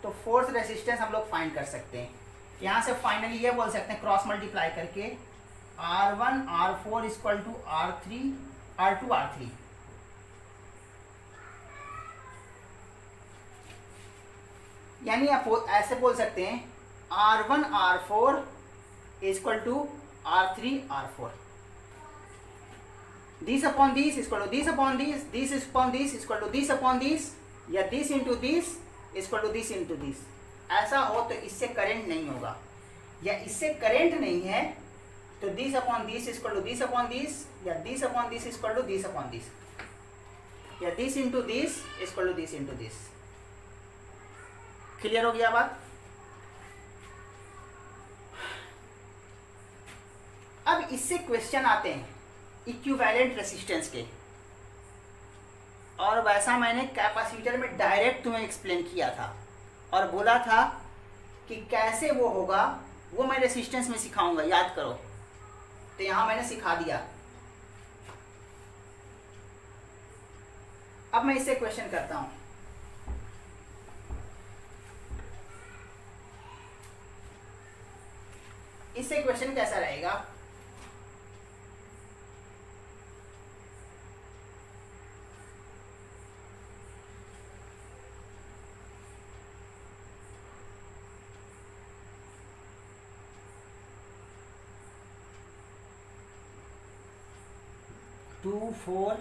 तो फोर्थ रेजिस्टेंस हम लोग फाइंड कर सकते हैं। यहां से फाइनली ये बोल सकते हैं क्रॉस मल्टीप्लाई करके R1 R4 equal to R2 R3। यानी आप ऐसे बोल सकते हैं R1 R4 equal to R3 R4। This upon this equal to this upon this, this upon this equal to this upon this, या this into this equal to this into this. ऐसा हो तो इससे करंट नहीं होगा, या इससे current नहीं है तो this upon this equal to this upon this, या this upon this equal to this upon this, या this into this equal to this into this. Clear हो गया बात? अब इससे क्वेश्चन आते हैं इक्विवेलेंट रेसिस्टेंस के, और वैसा मैंने कैपेसिटर में डायरेक्ट तुम्हें एक्सप्लेन किया था और बोला था कि कैसे वो होगा वो मैं रेसिस्टेंस में सिखाऊंगा, याद करो। तो यहां मैंने सिखा दिया। अब मैं इससे क्वेश्चन करता हूं। इससे क्वेश्चन कैसा रहेगा? Two 4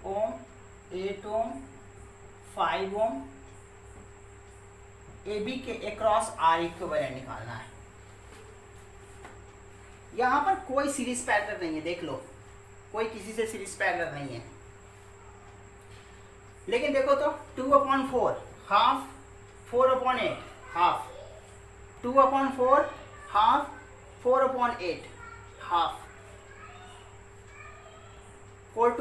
ohm, 8 ohm, 5 ohm, AB के अक्रॉस R इक्विवेलेंट निकालना है। यहां पर कोई सीरीज पैरेलल नहीं है, देख लो, कोई किसी से सीरीज पैरेलल नहीं है। लेकिन देखो तो 2/4 हाफ, 4/8 हाफ, 2/4 हाफ, 4/8 हाफ, 8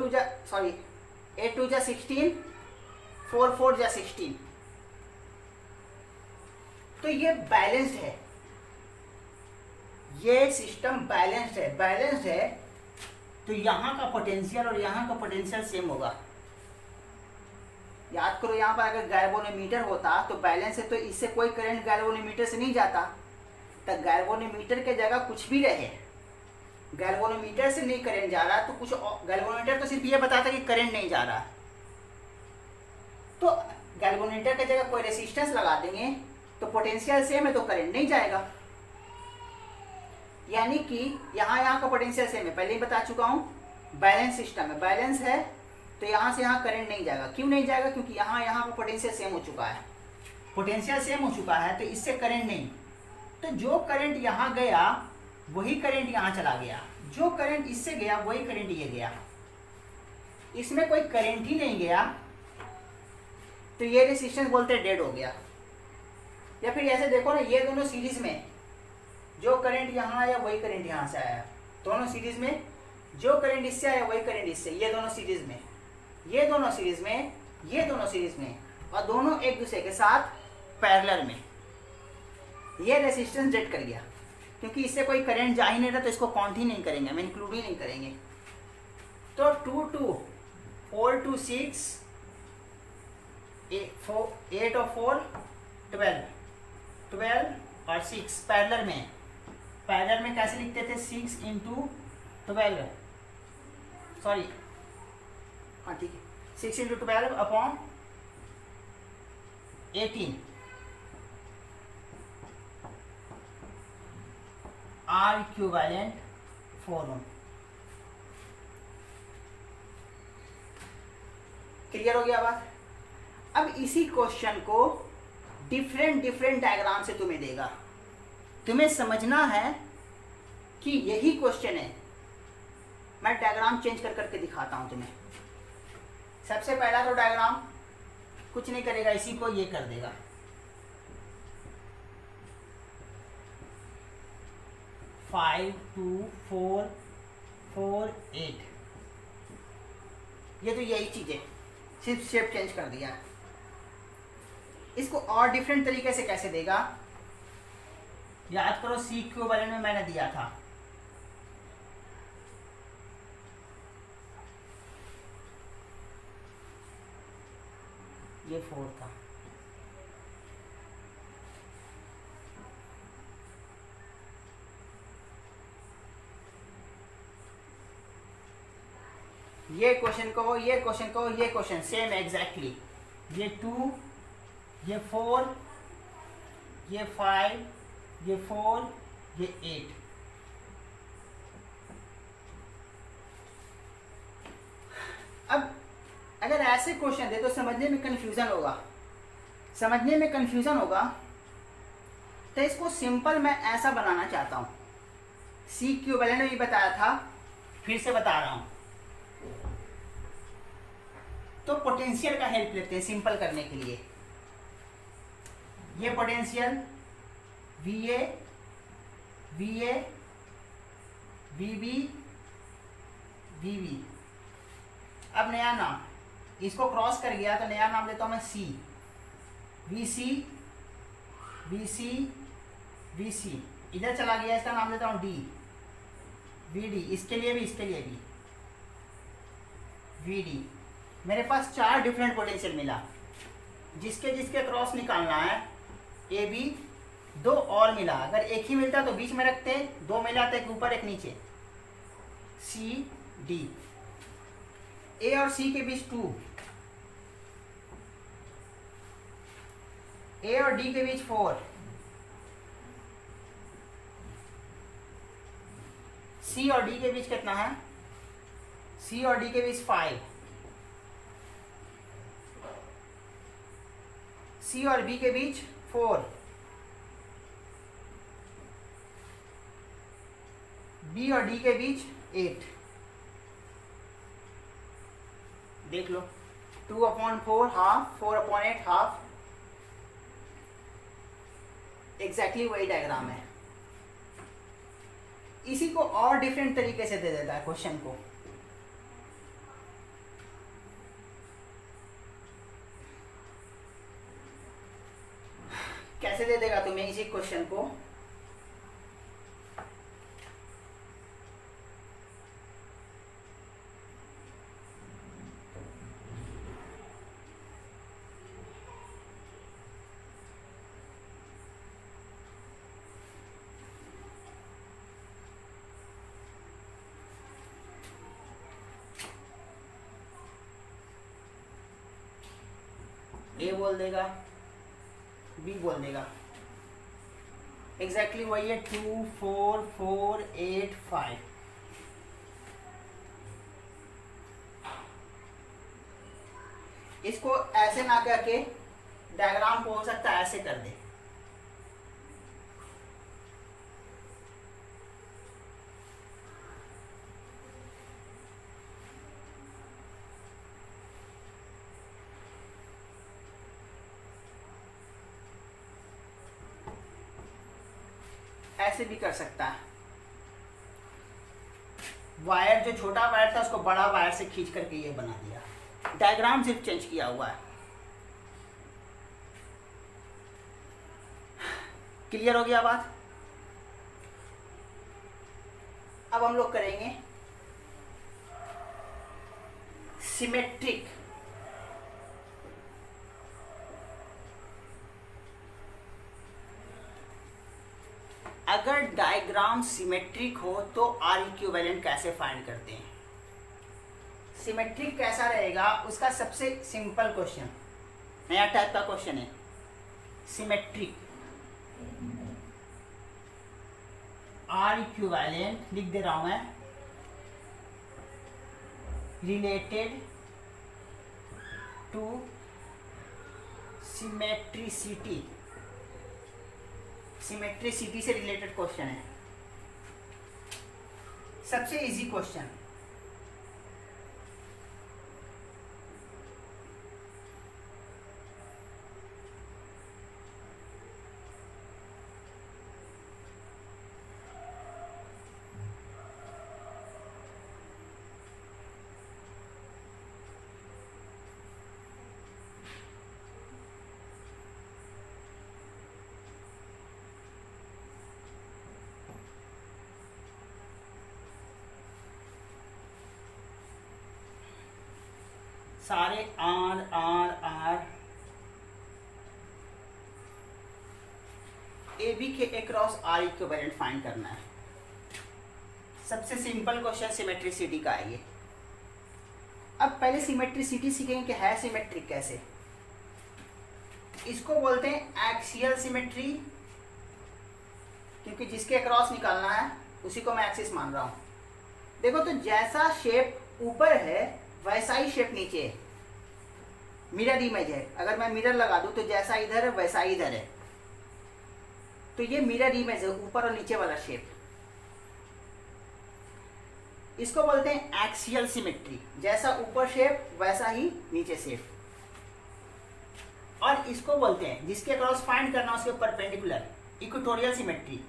2 जा 16, 4 4 जा 16। तो ये बैलेंस्ड है। ये सिस्टम बैलेंस्ड है तो यहाँ का पोटेंशियल और यहाँ का पोटेंशियल सेम होगा। याद करो, यहाँ पर अगर गैल्वेनोमीटर होता तो बैलेंस है तो इससे कोई करंट गैल्वेनोमीटर से नहीं जाता, तो गैल्वेनोमीटर के जगह कुछ भी रहे, गैल्वेनोमीटर से नहीं करंट जा रहा तो कुछ, गैल्वेनोमीटर तो सिर्फ ये बताता कि करंट नहीं जा रहा, तो गैल्वेनोमीटर की जगह कोई रेसिस्टेंस लगा देंगे तो पोटेंशियल सेम है तो करंट नहीं जाएगा। यानी कि यहाँ का पोटेंशियल सेम है, पहले ही बता चुका हूँ, बैलेंस सिस्टम है, बैलेंस है तो यहाँ से यहाँ करंट नहीं जाएगा। क्यों नहीं जाएगा? क्योंकि यहाँ का पोटेंशियल सेम हो चुका है, पोटेंशियल सेम हो चुका है तो इससे करंट नहीं, तो जो करंट यहाँ गया वही करंट यहाँ चला गया, जो करंट इससे गया वही करंट ये गया, इसमें कोई करंट ही नहीं गया तो ये रेसिस्टेंस बोलते हैं डेड हो गया। या फिर ऐसे देखो ना, ये दोनों सीरीज में जो करंट यहाँ आया वही करंट यहाँ से आया, दोनों सीरीज में जो करंट इससे आया वही करंट इससे, ये दोनों सीरीज में, ये दोनों सीरीज में, ये दोनों सीरीज में, और दोनों एक दूसरे के साथ पैरेलल में, ये रेसिस्टेंस डेड कर गया क्योंकि इससे कोई करंट जा ही नहीं रहा तो इसको काउंट ही नहीं करेंगे, हम इंक्लूड ही नहीं करेंगे। तो 2 2 4 2 6 8 और 4 12 और 6 पैरेलल में, पैरेलल में कैसे लिखते थे? 6 × 12, सॉरी हाँ ठीक है, 6 × 12 अपॉन 18 R इक्विवेलेंट 4 ओम। क्लियर हो गया बात? अब इसी क्वेश्चन को डिफरेंट डायग्राम से तुम्हें देगा, तुम्हें समझना है कि यही क्वेश्चन है। मैं डायग्राम चेंज कर करके दिखाता हूं तुम्हें। सबसे पहला तो डायग्राम कुछ नहीं करेगा, इसी को ये कर देगा, फाइव 2 4 4 8, ये तो यही चीज है, सिर्फ शेप चेंज कर दिया है। इसको और डिफरेंट तरीके से कैसे देगा? याद करो, सी इक्विवेलेंट में मैंने दिया था, ये 4 था, ये क्वेश्चन को, ये क्वेश्चन को, ये क्वेश्चन सेम एग्जैक्टली, ये 2, ये 4, ये 5, ये 4, ये 8। अब अगर ऐसे क्वेश्चन दे तो समझने में कंफ्यूजन होगा, समझने में कंफ्यूजन होगा, तो इसको सिंपल मैं ऐसा बनाना चाहता हूं। सी इक्विवेलेंट में भी बताया था, फिर से बता रहा हूं। तो पोटेंशियल का हेल्प लेते हैं सिंपल करने के लिए। ये potential VA VA VB VB, अब नया नाम, इसको क्रॉस कर गया तो नया नाम लेता हूं मैं C, VC VC VC, इधर चला गया इसका नाम लेता हूं D, VD, इसके लिए भी, इसके लिए भी VD। मेरे पास 4 डिफरेंट पोटेंशियल मिला, जिसके जिसके क्रॉस निकालना है। AB 2 और मिला, अगर एक ही मिलता तो बीच में रखते, 2 मिला तो एक ऊपर एक नीचे, C D। A और C के बीच 2, A और D के बीच 4, C और D के बीच कितना है? C और D के बीच 5, C और B के बीच 4, B और D के बीच 8। देख लो, 2/4 हाफ, 4/8 हाफ, एग्जैक्टली वही डायग्राम है। इसी को और डिफरेंट तरीके से दे देता है क्वेश्चन को। कैसे दे देगा तुम्हें इसी क्वेश्चन को? ए बोल देगा, बी बोल देगा। एग्जैक्टली वही है 2 4 4 8 5। इसको ऐसे ना करके डायग्राम को हो सकता है ऐसे कर दे। ऐसे भी कर सकता है। वायर जो छोटा वायर था उसको बड़ा वायर से खींच करके ये बना दिया। डायग्राम सिर्फ चेंज किया हुआ है। क्लियर हो गया बात? अब हम लोग करेंगे सिमेट्रिक। अगर डायग्राम सिमेट्रिक हो तो आर इक्विवेलेंट कैसे फाइंड करते हैं? सिमेट्रिक कैसा रहेगा उसका सबसे सिंपल क्वेश्चन, नया टाइप का क्वेश्चन है। सिमेट्रिक आर इक्विवेलेंट लिख दे रहा हूं मैं, रिलेटेड टू सिमेट्रिसिटी। सिमेट्रिसिटी से रिलेटेड क्वेश्चन है, सबसे इजी क्वेश्चन। सारे R R R A B के अक्रॉस आर इक्विवेलेंट फाइंड करना है। सबसे सिंपल क्वेश्चन सिमेट्रिसिटी का है ये। अब पहले सिमेट्रिसिटी सीखेंगे कि है सिमेट्रिक कैसे। इसको बोलते हैं एक्सियल सिमेट्री, क्योंकि जिसके अक्रॉस निकालना है उसी को मैं एक्सिस मान रहा हूं। देखो तो जैसा शेप ऊपर है वैसा ही शेप नीचे है, मिरर इमेज है। अगर मैं मिरर लगा दूं तो जैसा इधर है वैसा ही इधर है, तो ये मिरर इमेज है, ऊपर और नीचे वाला शेप। इसको बोलते हैं एक्सियल सिमेट्री, जैसा ऊपर शेप वैसा ही नीचे शेप। और इसको बोलते हैं जिसके अक्रॉस फाइंड करना उसके परपेंडिकुलर, इक्वेटोरियल सिमेट्री,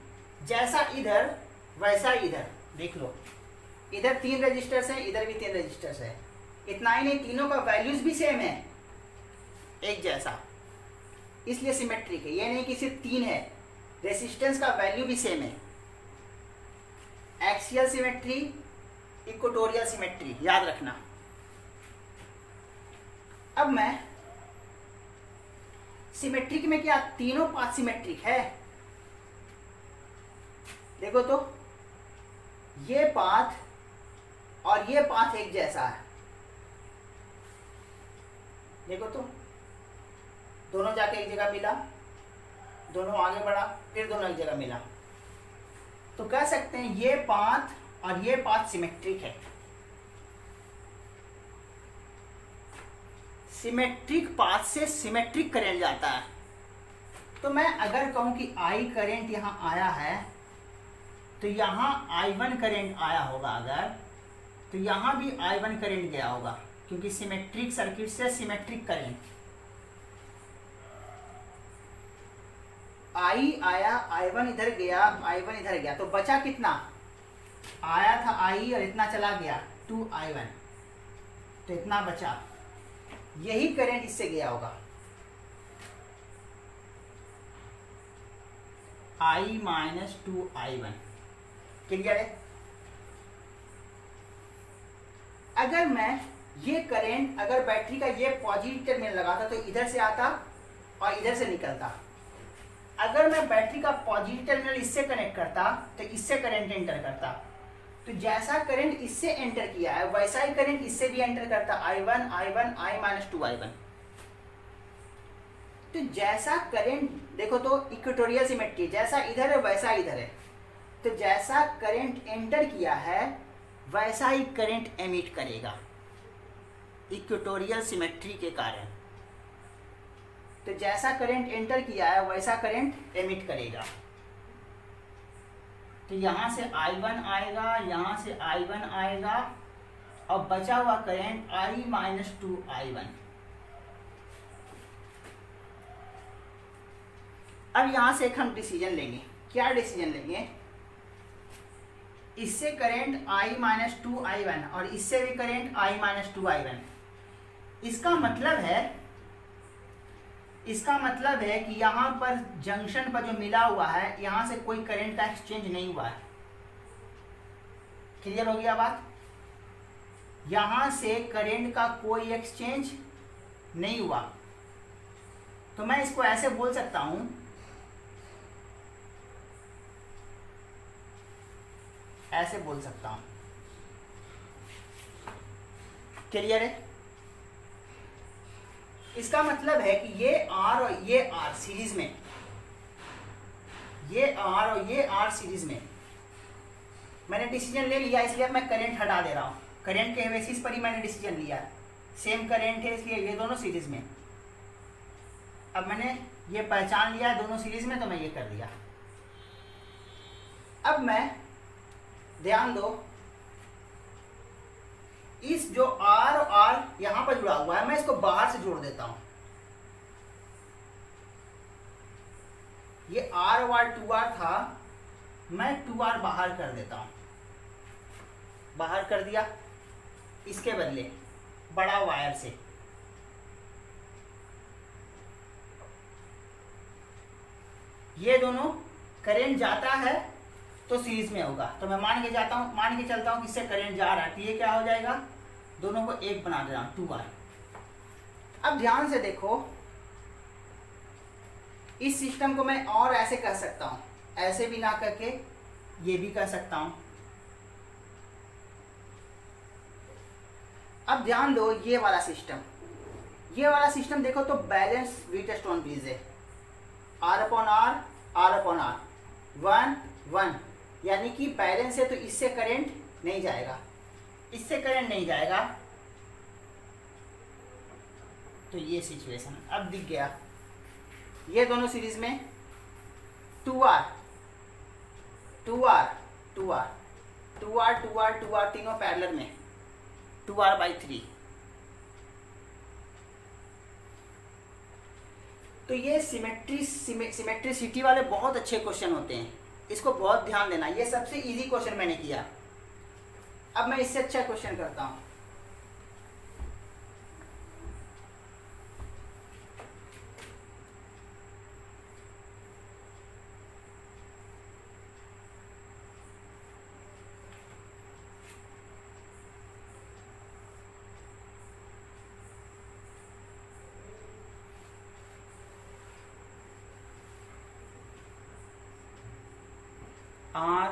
जैसा इधर वैसा इधर। देख लो इधर 3 रजिस्टर्स हैं, इधर भी 3 रजिस्टर्स है। इतना ही नहीं, तीनों का वैल्यूज भी सेम है, एक जैसा, इसलिए सिमेट्रिक है। ये नहीं कि सिर्फ 3 है, रेसिस्टेंस का वैल्यू भी सेम है। एक्सियल सिमेट्री, इक्वेटोरियल सिमेट्री, याद रखना। अब मैं सिमेट्रिक में क्या तीनों पाथ सिमेट्रिक है? देखो तो ये पाथ और ये पाथ एक जैसा है। देखो तो दोनों जाके एक जगह मिला, दोनों आगे बढ़ा, फिर दोनों एक जगह मिला, तो कह सकते हैं ये पाथ और ये पाथ सिमेट्रिक है। सिमेट्रिक पाथ से सिमेट्रिक करंट जाता है। तो मैं अगर कहूं कि आई करंट यहां आया है तो यहां I1 करंट आया होगा, अगर तो यहां भी I1 करंट गया होगा, क्योंकि सिमेट्रिक सर्किट से सिमेट्रिक करंट। I आया, I1 इधर गया, I1 इधर गया, तो बचा कितना? आया था I और इतना चला गया 2I1, तो इतना बचा। यही करंट इससे गया होगा, I माइनस 2I1। क्लियर है? अगर मैं ये करंट, अगर बैटरी का ये पॉजिटिव टर्मिनल लगाता तो इधर से आता और इधर से निकलता। अगर मैं बैटरी का पॉजिटिव टर्मिनल इससे कनेक्ट करता तो इससे करंट एंटर करता। तो जैसा करंट इससे एंटर किया है वैसा ही करंट इससे भी एंटर करता, I1 I1 I minus 2I1। तो जैसा करंट देखो तो इक्वेटोरियल सिमेट्री, जैसा इधर है वैसा इधर है, तो जैसा करंट एंटर किया है वैसा ही करंट एमिट करेगा इक्वेटोरियल सिमेट्री के कारण। तो जैसा करंट एंटर किया है वैसा करंट एमिट करेगा। तो यहाँ से I1 आएगा, यहाँ से I1 आएगा, और बचा हुआ करंट I माइनस 2I1। अब यहाँ से एक हम डिसीजन लेंगे। क्या डिसीजन लेंगे? इससे करंट I माइनस 2I1 और इससे भी करंट I माइनस 2I1। इसका मतलब है कि यहाँ पर जंक्शन पर जो मिला हुआ है यहाँ से कोई करंट का एक्सचेंज नहीं हुआ है। क्लियर हो गया बात? यहाँ से करंट का कोई एक्सचेंज नहीं हुआ। तो मैं इसको ऐसे बोल सकता हूं, ऐसे बोल सकता हूं। क्लियर है? इसका मतलब है कि ये R और ये R सीरीज में, ये R और ये R सीरीज में, मैंने डिसीजन ले लिया, इसलिए अब मैं करंट हटा दे रहा हूँ। करंट के बेसिस पर ही मैंने डिसीजन लिया, सेम करंट है इसलिए ये दोनों सीरीज में। अब मैंने ये पहचान लिया है दोनों सीरीज में, तो मैं ये कर दिया। अब मैं ध्यान दो, इस जो R और R यहां पर जुड़ा हुआ है मैं इसको बाहर से जोड़ देता हूं। ये R और 2R था, मैं 2R बाहर कर देता हूं। बाहर कर दिया, इसके बदले बड़ा वायर से ये दोनों करंट जाता है तो सीरीज में होगा। तो मैं मान के चलता हूं कि इससे करंट जा रहा है, तो ये क्या हो जाएगा, दोनों को एक बना दे रहा हूं 2R। अब ध्यान से देखो, इस सिस्टम को मैं और ऐसे कर सकता हूं, ऐसे भी ना करके ये भी कर सकता हूं। अब ध्यान दो, ये वाला सिस्टम देखो तो बैलेंस व्हीटस्टोन ब्रिज है, R अपॉन R 1 1, यानी कि बैलेंस है, तो इससे करंट नहीं जाएगा, इससे करंट नहीं जाएगा। तो ये सिचुएशन अब दिख गया। ये दोनों सीरीज में 2R तीनों पैरेलल में 2R/3। तो ये सिमेट्रिसिटी वाले बहुत अच्छे क्वेश्चन होते हैं, इसको बहुत ध्यान देना। ये सबसे इजी क्वेश्चन मैंने किया। अब मैं इससे अच्छा क्वेश्चन करता हूं। R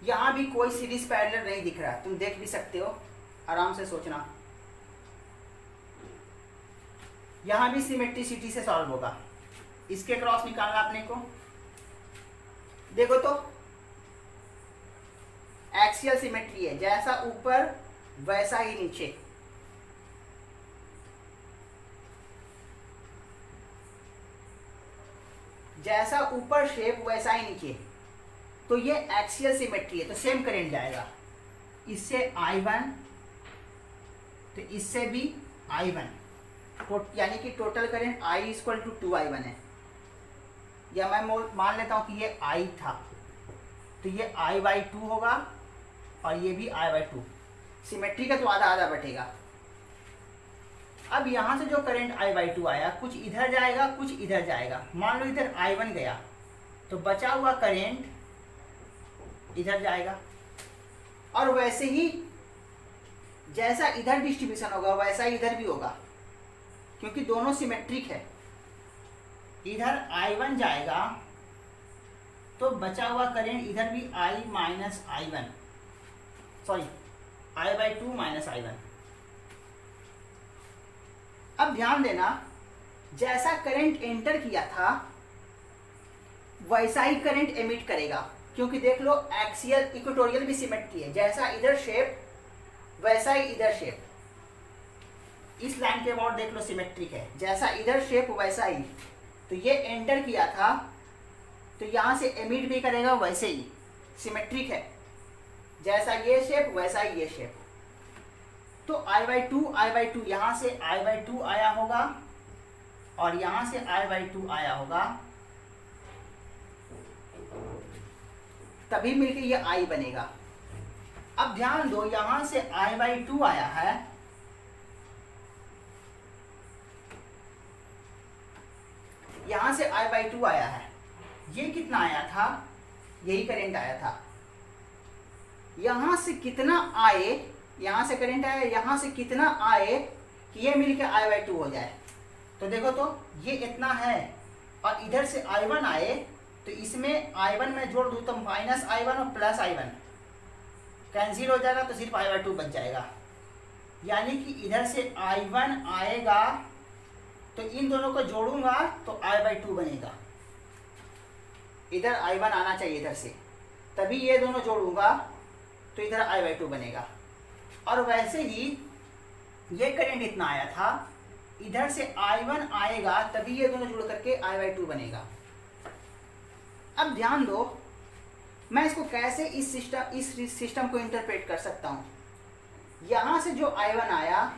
यहां भी कोई सीरीज पैरेलल नहीं दिख रहा, तुम देख भी सकते हो, आराम से सोचना। यहां भी सिमेट्रिसिटी से सॉल्व होगा। इसके क्रॉस निकालना अपने को, देखो तो एक्सियल सिमेट्री है, जैसा ऊपर वैसा ही नीचे। जैसा ऊपर शेप वैसा ही नीचे, तो ये एक्सियल सिमेट्री है, तो सेम करंट जाएगा। इससे I1 तो इससे भी I1, यानी कि टोटल करंट I = 2I1 है। या मैं मान लेता हूं कि ये I था, तो ये I/2 होगा और ये भी I/2। सिमेट्री का तो आधा आधा बटेगा। अब यहां से जो करंट I/2 आया, कुछ इधर जाएगा कुछ इधर जाएगा। मान लो इधर I1 गया, तो बचा हुआ करंट इधर जाएगा। और वैसे ही जैसा इधर डिस्ट्रीब्यूशन होगा वैसा इधर भी होगा, क्योंकि दोनों सिमेट्रिक है। इधर I1 जाएगा तो बचा हुआ करंट इधर भी I minus I1, sorry I/2 minus I1। अब ध्यान देना, जैसा करंट एंटर किया था वैसा ही करंट एमिट करेगा, क्योंकि देख लो एक्सियल इक्वेटोरियल भी सिमेट्री है, जैसा इधर शेप वैसा ही इधर शेप। इस लाइन के अबाउट देख लो सिमेट्रिक है, जैसा इधर शेप वैसा ही। तो ये एंटर किया था तो यहाँ से एमिट भी करेगा वैसे ही, सिमेट्रिक है, जैसा ये शेप वैसा ही ये शेप। तो I/2 यहाँ से I/2 आया होगा और यहाँ से I/2 आया होगा, तभी मिलके ये I बनेगा। अब ध्यान दो, यहां से I/2 आया है, यहां से I/2 आया है, ये कितना आया था, यही करंट आया था। यहां से कितना आए, यहां से करंट आया, यहां से कितना आए कि ये मिलके I/2 हो जाए। तो देखो तो ये इतना है और इधर से I1 आए तो इसमें I1 में जोड़ दूं तो माइनस I1 और प्लस I1 कैंसिल हो जाएगा, तो सिर्फ I/2 बच जाएगा। यानी कि इधर से I1 आएगा तो इन दोनों को जोड़ूंगा तो I/2 बनेगा। इधर I1 आना चाहिए इधर से, तभी ये दोनों जोड़ूंगा तो इधर I/2 बनेगा। और वैसे ही ये करंट इतना आया था, इधर से I1 आएगा तभी ये दोनों जुड़ करके I/2 बनेगा। अब ध्यान दो, मैं इसको कैसे इस सिस्टम को इंटरप्रेट कर सकता हूँ। यहाँ से जो I1 आया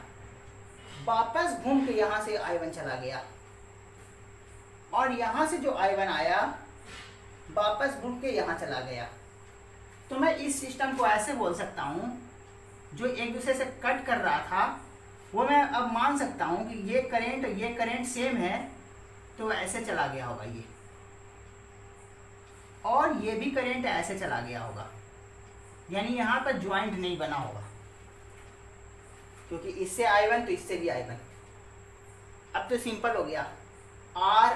वापस घूम के यहाँ से I1 चला गया, और यहाँ से जो I1 आया वापस घूम के यहाँ चला गया। तो मैं इस सिस्टम को ऐसे बोल सकता हूँ, जो एक दूसरे से कट कर रहा था वो मैं अब मान सकता हूँ कि ये करंट सेम है, तो ऐसे चला गया होगा ये, और ये भी करंट ऐसे चला गया होगा, यानी यहाँ पर ज्वाइंट नहीं बना होगा, क्योंकि इससे I1 तो इससे भी I1। अब तो सिंपल हो गया, R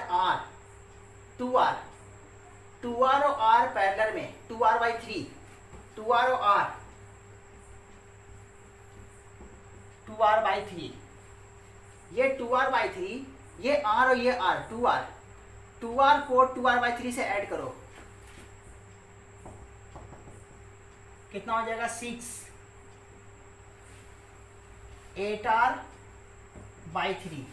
2R और R पैरेलल में 2R/3, 2R और R 2R/3, ये 2R/3, ये R और ये R 2R को 2R/3 से ऐड करो, कितना हो जाएगा 6, 8R/3,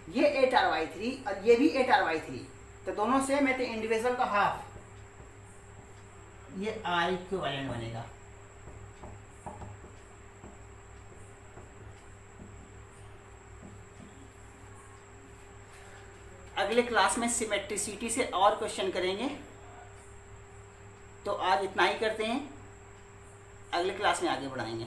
ये 8R/3 और ये भी 8R/3, तो दोनों सेम है तो इंडिविजुअल का हाफ, ये I इक्विवेलेंट बनेगा। अगले क्लास में सिमेट्रिसिटी से और क्वेश्चन करेंगे, तो आज इतना ही करते हैं, अगले क्लास में आगे बढ़ाएंगे।